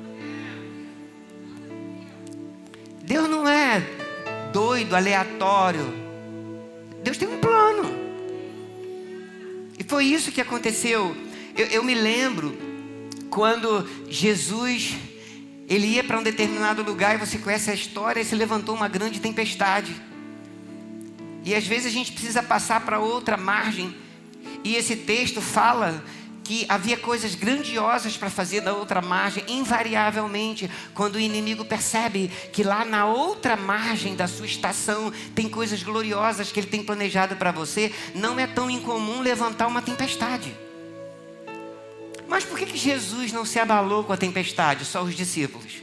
Deus não é doido, aleatório. Deus tem um plano. E foi isso que aconteceu. Eu me lembro quando Jesus, ele ia para um determinado lugar, e você conhece a história, e se levantou uma grande tempestade. E às vezes a gente precisa passar para outra margem. E esse texto fala que havia coisas grandiosas para fazer na outra margem. Invariavelmente, quando o inimigo percebe que lá na outra margem da sua estação tem coisas gloriosas que ele tem planejado para você, não é tão incomum levantar uma tempestade. Mas por que Jesus não se abalou com a tempestade, só os discípulos?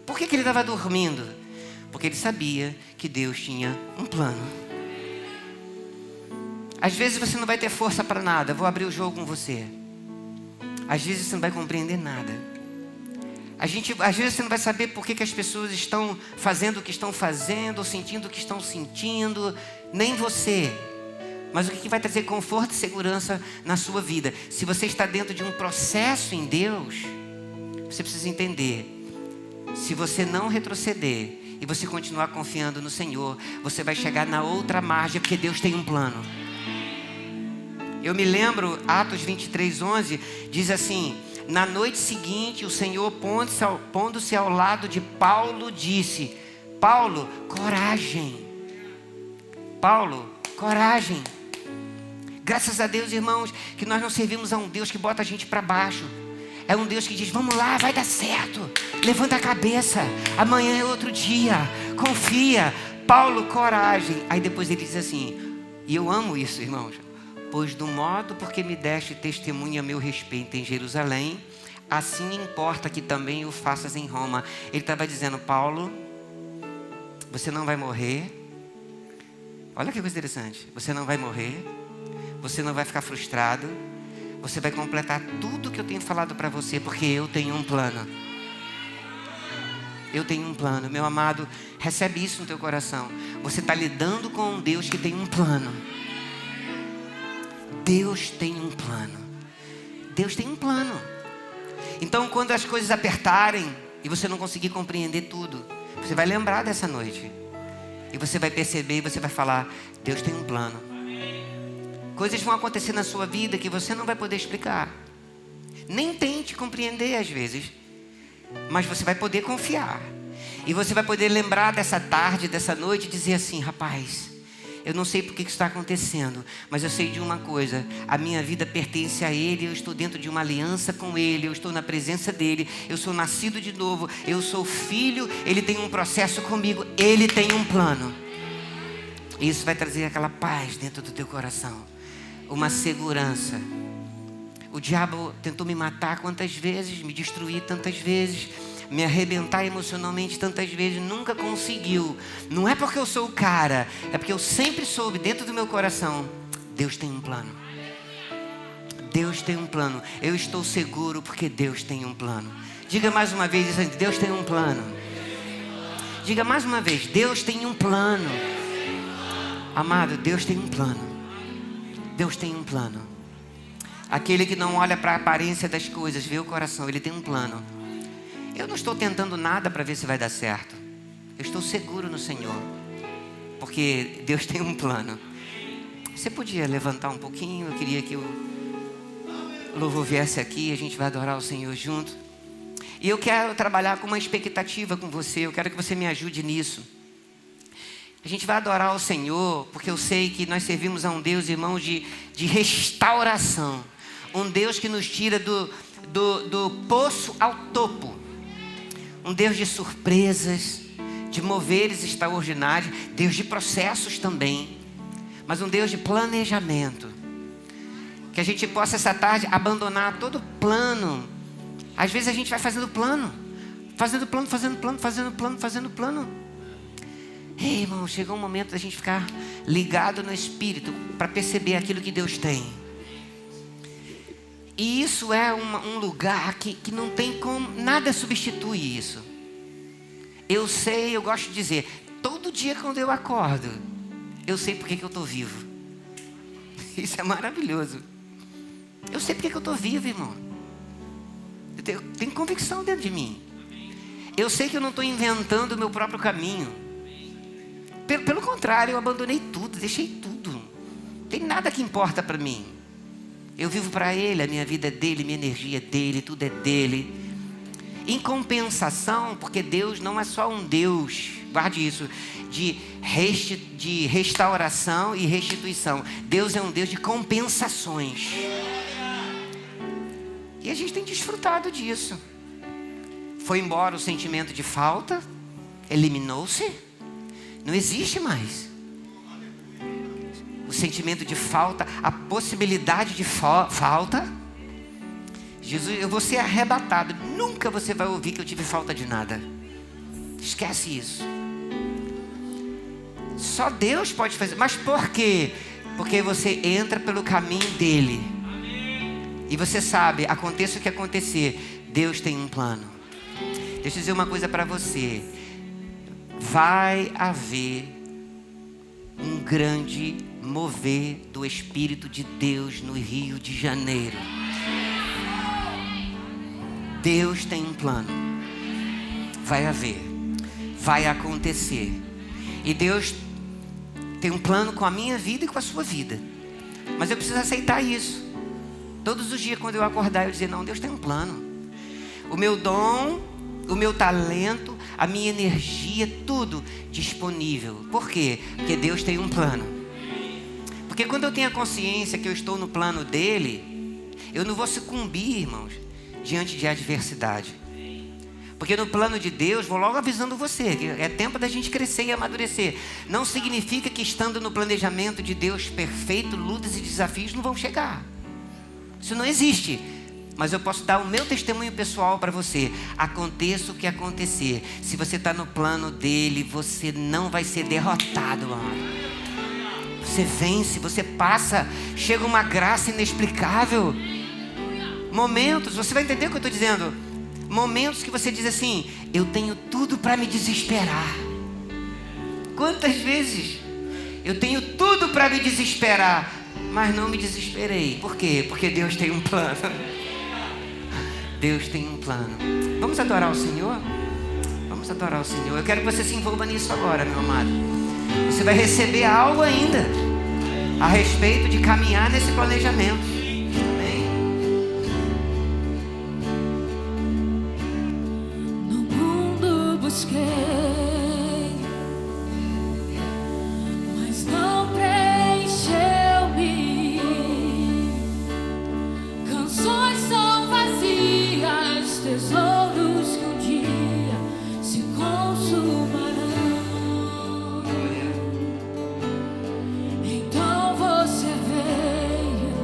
Por que ele estava dormindo? Porque ele sabia que Deus tinha um plano. Às vezes você não vai ter força para nada. Vou abrir o jogo com você. Às vezes você não vai compreender nada. Às vezes você não vai saber por que as pessoas estão fazendo o que estão fazendo, ou sentindo o que estão sentindo, nem você. Mas o que vai trazer conforto e segurança na sua vida? Se você está dentro de um processo em Deus, você precisa entender. Se você não retroceder e você continuar confiando no Senhor, você vai chegar na outra margem, porque Deus tem um plano. Eu me lembro, Atos 23:11, diz assim: na noite seguinte, o Senhor, pondo-se ao lado de Paulo, disse: Paulo, coragem. Paulo, coragem. Graças a Deus, irmãos, que nós não servimos a um Deus que bota a gente para baixo. É um Deus que diz: vamos lá, vai dar certo. Levanta a cabeça, amanhã é outro dia. Confia. Paulo, coragem. Aí depois ele diz assim, e eu amo isso, irmãos: pois do modo porque me deste testemunha a meu respeito em Jerusalém, assim importa que também o faças em Roma. Ele estava dizendo: Paulo, você não vai morrer. Olha que coisa interessante. Você não vai morrer. Você não vai ficar frustrado. Você vai completar tudo que eu tenho falado para você, porque eu tenho um plano. Eu tenho um plano. Meu amado, recebe isso no teu coração. Você está lidando com um Deus que tem um plano. Deus tem um plano. Deus tem um plano. Então, quando as coisas apertarem e você não conseguir compreender tudo, você vai lembrar dessa noite. E você vai perceber e você vai falar: Deus tem um plano. Coisas vão acontecer na sua vida que você não vai poder explicar. Nem tente compreender às vezes. Mas você vai poder confiar. E você vai poder lembrar dessa tarde, dessa noite, e dizer assim: rapaz, eu não sei por que isso está acontecendo, mas eu sei de uma coisa: a minha vida pertence a Ele, eu estou dentro de uma aliança com Ele, eu estou na presença dEle, eu sou nascido de novo, eu sou filho, Ele tem um processo comigo, Ele tem um plano. Isso vai trazer aquela paz dentro do teu coração, uma segurança. O diabo tentou me matar quantas vezes, me destruir tantas vezes, me arrebentar emocionalmente tantas vezes, nunca conseguiu. Não é porque eu sou o cara, é porque eu sempre soube dentro do meu coração: Deus tem um plano. Deus tem um plano. Eu estou seguro porque Deus tem um plano. Diga mais uma vez isso, Deus tem um plano. Diga mais uma vez, Deus tem um plano. Amado, Deus tem um plano. Deus tem um plano. Aquele que não olha para a aparência das coisas, vê o coração, ele tem um plano. Eu não estou tentando nada para ver se vai dar certo. Eu estou seguro no Senhor, porque Deus tem um plano. Você podia levantar um pouquinho? Eu queria que o louvor viesse aqui, a gente vai adorar o Senhor junto. E eu quero trabalhar com uma expectativa com você, eu quero que você me ajude nisso. A gente vai adorar o Senhor, porque eu sei que nós servimos a um Deus, irmãos, de restauração. Um Deus que nos tira do poço ao topo. Um Deus de surpresas, de moveres extraordinários, Deus de processos também. Mas um Deus de planejamento. Que a gente possa essa tarde abandonar todo plano. Às vezes a gente vai fazendo plano. Ei, irmão, chegou um momento da gente ficar ligado no Espírito para perceber aquilo que Deus tem. E isso é um lugar que não tem como, nada substitui isso. Eu sei, eu gosto de dizer, todo dia quando eu acordo, eu sei por que eu estou vivo. Isso é maravilhoso. Eu sei por que eu estou vivo, irmão. Eu tenho convicção dentro de mim. Eu sei que eu não estou inventando o meu próprio caminho. Pelo contrário, eu abandonei tudo, deixei tudo. Não tem nada que importa para mim. Eu vivo para Ele, a minha vida é dEle, minha energia é dEle, tudo é dEle. Em compensação, porque Deus não é só um Deus, guarde isso, de restauração e restituição. Deus é um Deus de compensações. E a gente tem desfrutado disso. Foi embora o sentimento de falta, eliminou-se, não existe mais. O sentimento de falta, a possibilidade de falta. Jesus, eu vou ser arrebatado. Nunca você vai ouvir que eu tive falta de nada. Esquece isso. Só Deus pode fazer. Mas por quê? Porque você entra pelo caminho dele. E você sabe, aconteça o que acontecer, Deus tem um plano. Deixa eu dizer uma coisa para você. Vai haver um grande mover do Espírito de Deus no Rio de Janeiro. Deus tem um plano. Vai haver. Vai acontecer. E Deus tem um plano com a minha vida e com a sua vida. Mas eu preciso aceitar isso. Todos os dias quando eu acordar eu dizer, não, Deus tem um plano. O meu dom, o meu talento, a minha energia, tudo disponível. Por quê? Porque Deus tem um plano. Porque quando eu tenho a consciência que eu estou no plano dele, eu não vou sucumbir, irmãos, diante de adversidade. Porque no plano de Deus, vou logo avisando você, que é tempo da gente crescer e amadurecer. Não significa que estando no planejamento de Deus perfeito, lutas e desafios não vão chegar. Isso não existe. Mas eu posso dar o meu testemunho pessoal para você. Aconteça o que acontecer, se você está no plano dele, você não vai ser derrotado, amado. Você vence, você passa. Chega uma graça inexplicável. Momentos, você vai entender o que eu estou dizendo. Momentos que você diz assim, eu tenho tudo para me desesperar. Quantas vezes eu tenho tudo para me desesperar, mas não me desesperei. Por quê? Porque Deus tem um plano. Deus tem um plano. Vamos adorar o Senhor? Vamos adorar o Senhor. Eu quero que você se envolva nisso agora, meu amado. Você vai receber algo ainda a respeito de caminhar nesse planejamento. Amém? No mundo busquei, mas não preencheu-me. Canções são vazias, tesouros que um dia se consumarão. Então você veio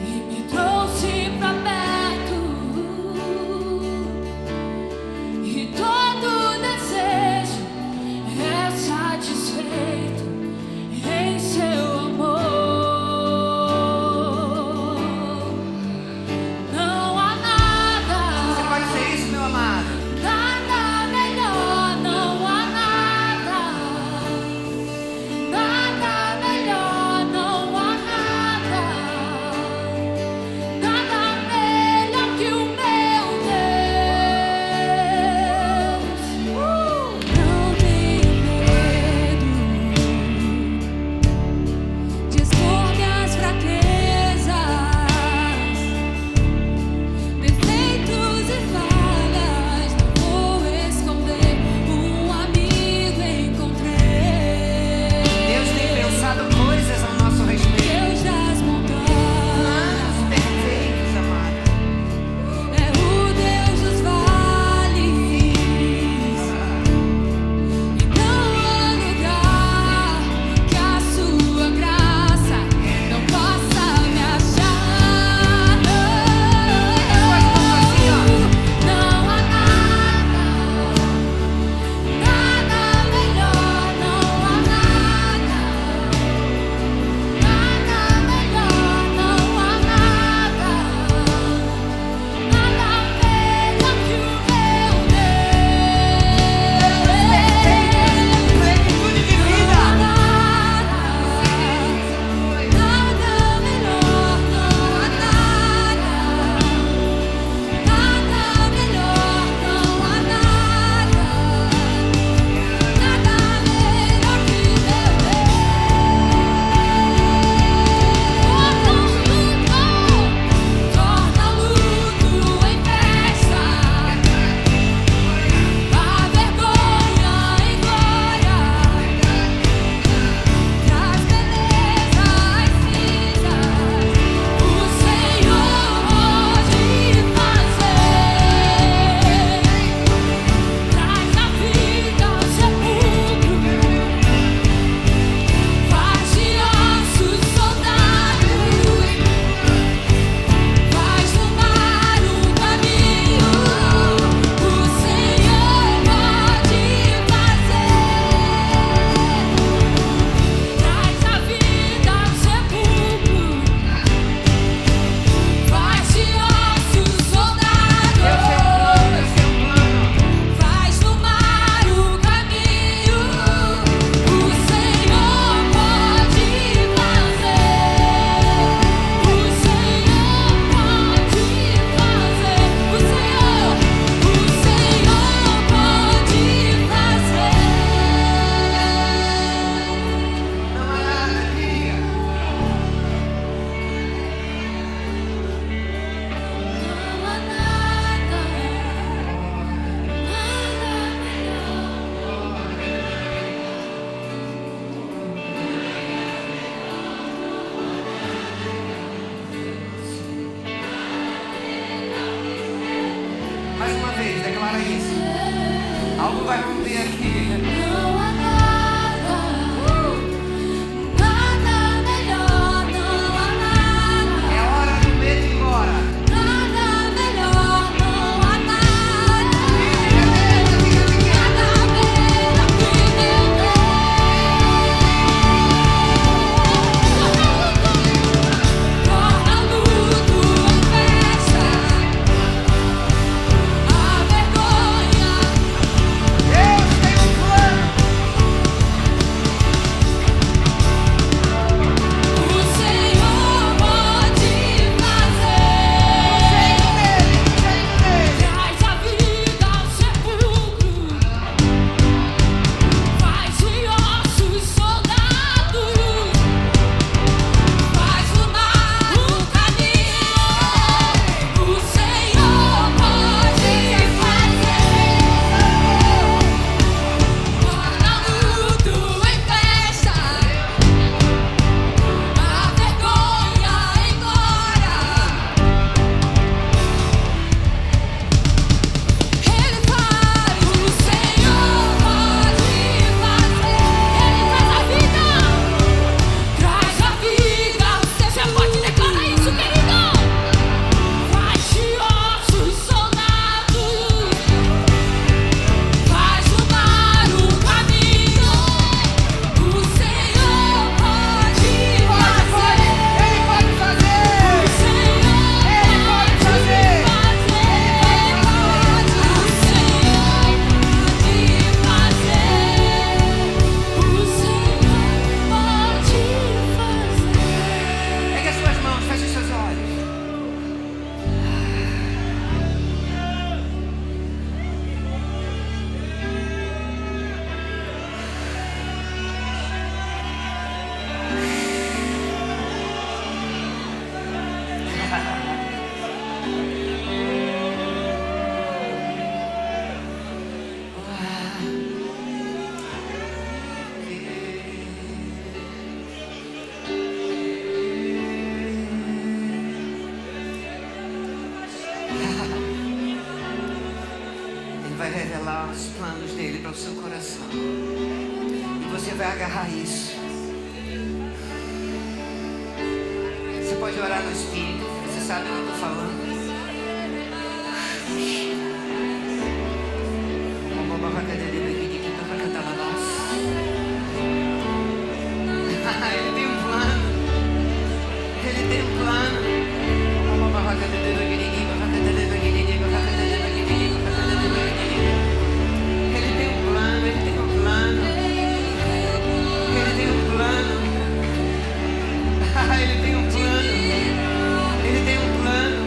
e me trouxe pra perto, Mais uma vez, declara isso. Algo vai romper aqui. Não há nada, nada melhor, não há nada. É hora do medo ir embora. Nada melhor, não há nada. Nada melhor que meu Deus. Torna luto em festa, a vergonha. Deus tem um plano. O Senhor pode fazer. Traz a vida ao sepulcro, faz de ossos soldados, faz lunar o caminho. O Senhor pode fazer. Torna luto em festa, a vergonha em glória. Ele faz, o Senhor pode fazer. Ele traz a vida, traz a vida. Você pode declarar isso, querido. Faz de ossos soldados, faz lunar o caminho. O Senhor pode fazer. Ele pode fazer. O Senhor Ele pode fazer. o Senhor pode fazer. O Senhor pode fazer. Pegue as suas mãos, feche os seus olhos. Ele vai revelar os planos dele para o seu coração. E você vai agarrar isso. Você pode orar no Espírito. Você sabe o que eu estou falando. Ele tem um plano. Ele tem um plano. Ele tem um plano, ele tem um plano. Ele tem um plano. Ele tem um plano. Ele tem um plano.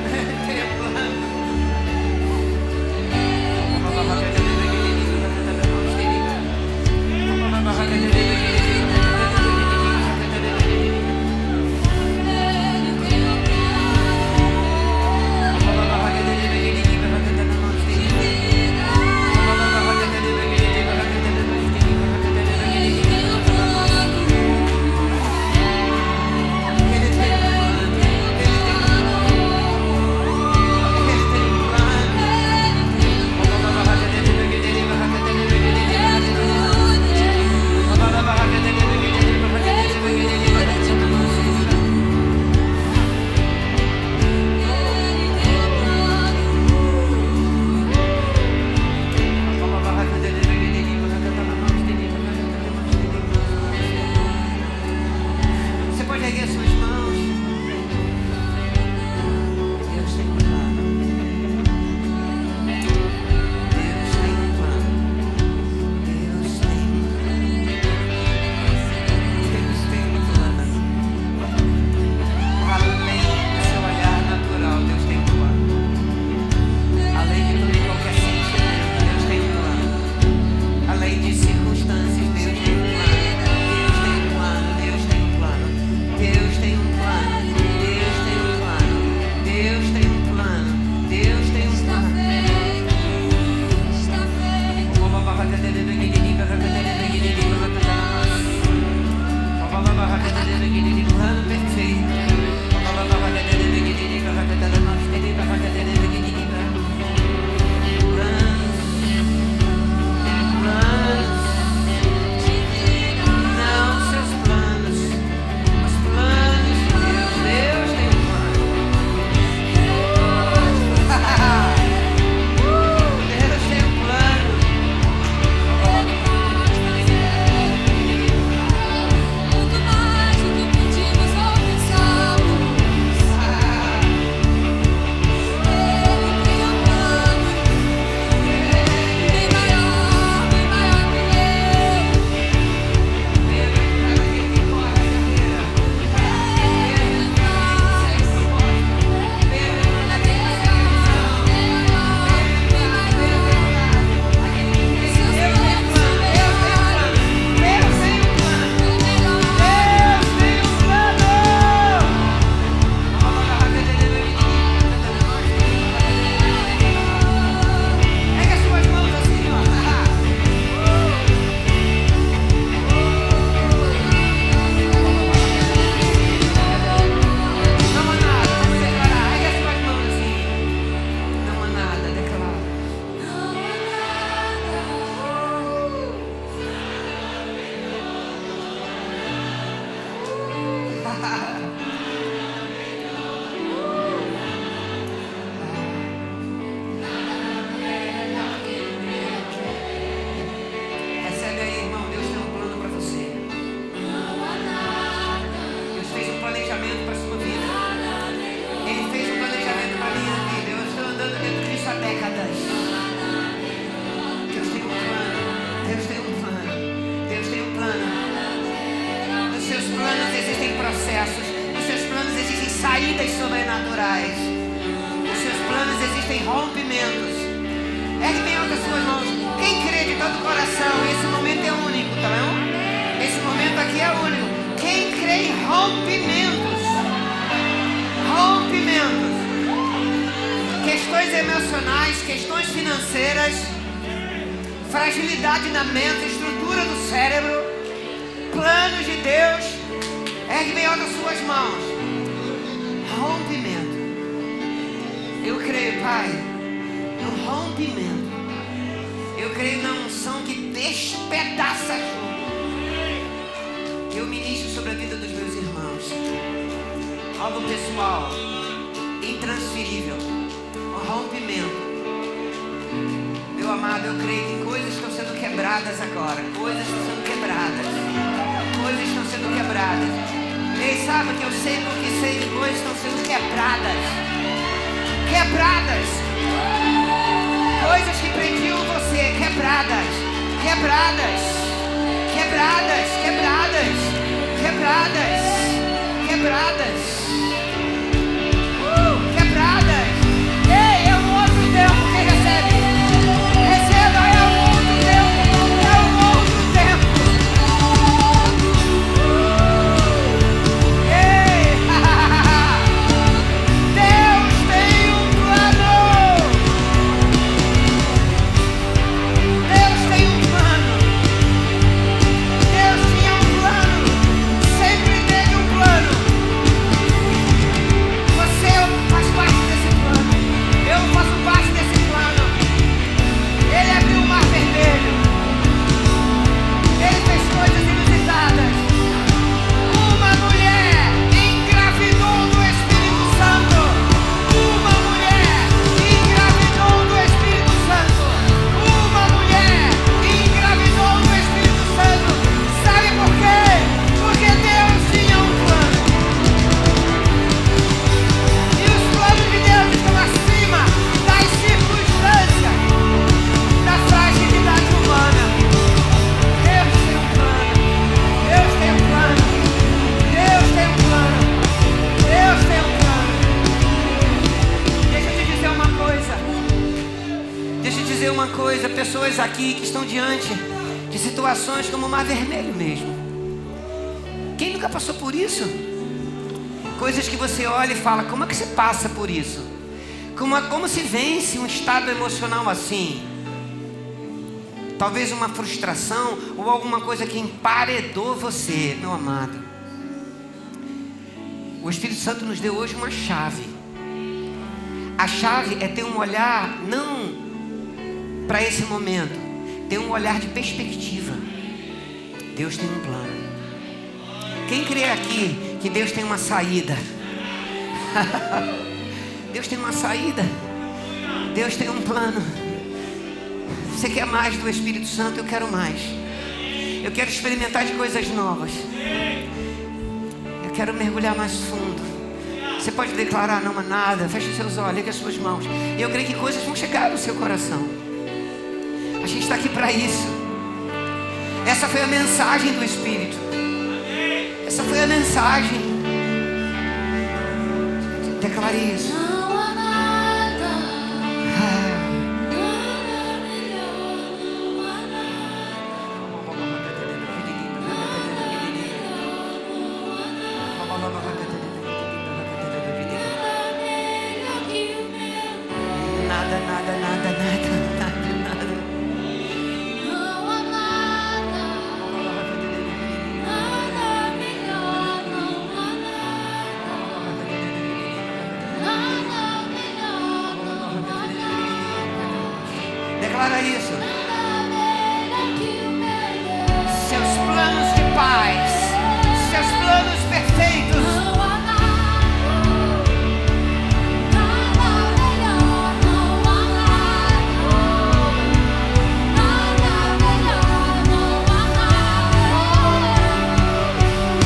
processos. Nos seus planos existem saídas sobrenaturais. Nos seus planos existem rompimentos. Ergue bem alto as suas mãos. Quem crê de todo o coração, esse momento é único, tá bom? Esse momento aqui é único. Quem crê em rompimentos? Rompimentos. Questões emocionais, questões financeiras, fragilidade na mente, estrutura do cérebro, planos de Deus. Ergue bem alto as suas mãos. Rompimento. Eu creio, Pai, no rompimento. Eu creio na unção que despedaça tudo. Eu ministro sobre a vida dos meus irmãos. Algo pessoal, intransferível. Um rompimento. Meu amado, eu creio que coisas estão sendo quebradas agora. Coisas estão sendo quebradas. Coisas estão sendo quebradas. Ei, sabe que eu sei porque sei que coisas estão sendo quebradas. Quebradas. Coisas que prendiam você, quebradas. Quebradas. Quebradas. Quebradas. Quebradas. Quebradas. Quebradas. Ei, é um outro tempo que recebe. Receba, é um outro tempo. É um outro tempo. Ei, Deus tem um plano. Deus tem um plano. Deus tinha um plano. Sempre teve um plano. Você faz parte desse plano. Eu faço parte desse plano. Ele abriu o mar vermelho. Ele fez coisas inusitadas. Uma mulher engravidou do Espírito Santo. Uma mulher engravidou do Espírito Santo. Uma mulher engravidou do Espírito Santo. Sabe por quê? Porque Deus tinha um plano. E os planos de Deus estão acima das circunstâncias, da fragilidade humana. Deus tem um plano. Deus tem um plano. Deus tem um plano. Deus tem um plano. Deixa eu te dizer uma coisa. Deixa eu te dizer uma coisa. Pessoas aqui que estão diante de situações como o Mar Vermelho mesmo. Quem nunca passou por isso? Coisas que você olha e fala, como é que você passa por isso? Como se vence um estado emocional assim? Talvez uma frustração ou alguma coisa que emparedou você, meu amado. O Espírito Santo nos deu hoje uma chave. A chave é ter um olhar não para esse momento, ter um olhar de perspectiva. Deus tem um plano. Quem crê aqui que Deus tem uma saída? Deus tem uma saída. Deus tem um plano. Você quer mais do Espírito Santo? Eu quero mais. Eu quero experimentar de coisas novas. Eu quero mergulhar mais fundo. Você pode declarar não a nada. Feche os seus olhos, ligue as suas mãos. E eu creio que coisas vão chegar no seu coração. A gente está aqui para isso. Essa foi a mensagem do Espírito. Essa foi a mensagem. Declare isso. Não há nada, Ah. nada melhor, não há nada, nada melhor que o meu. Nada, nada, nada, nada, nada, nada. Não há nada, nada melhor, não há nada, nada melhor, não há nada, Declara isso. nada melhor que o meu Deus. Seus planos de paz, seus planos perfeitos. Não há nada, nada melhor, não há nada, nada melhor, não há nada,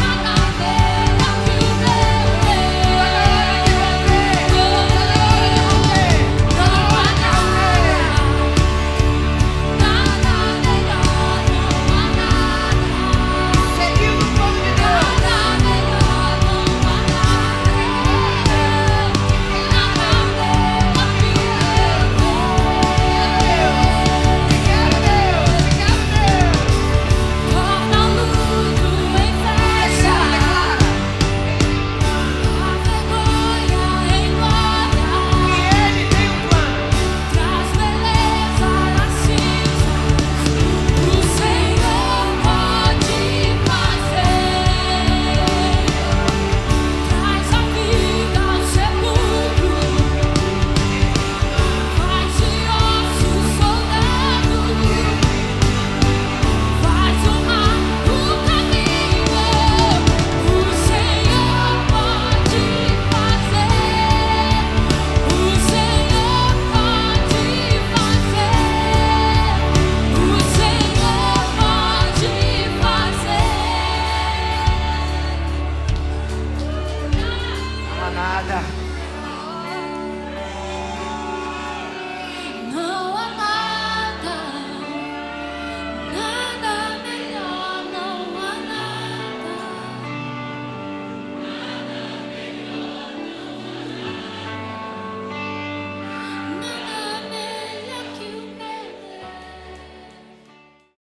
nada melhor que o meu Deus. Não há nada, nada melhor, não há nada. Seguindo nada.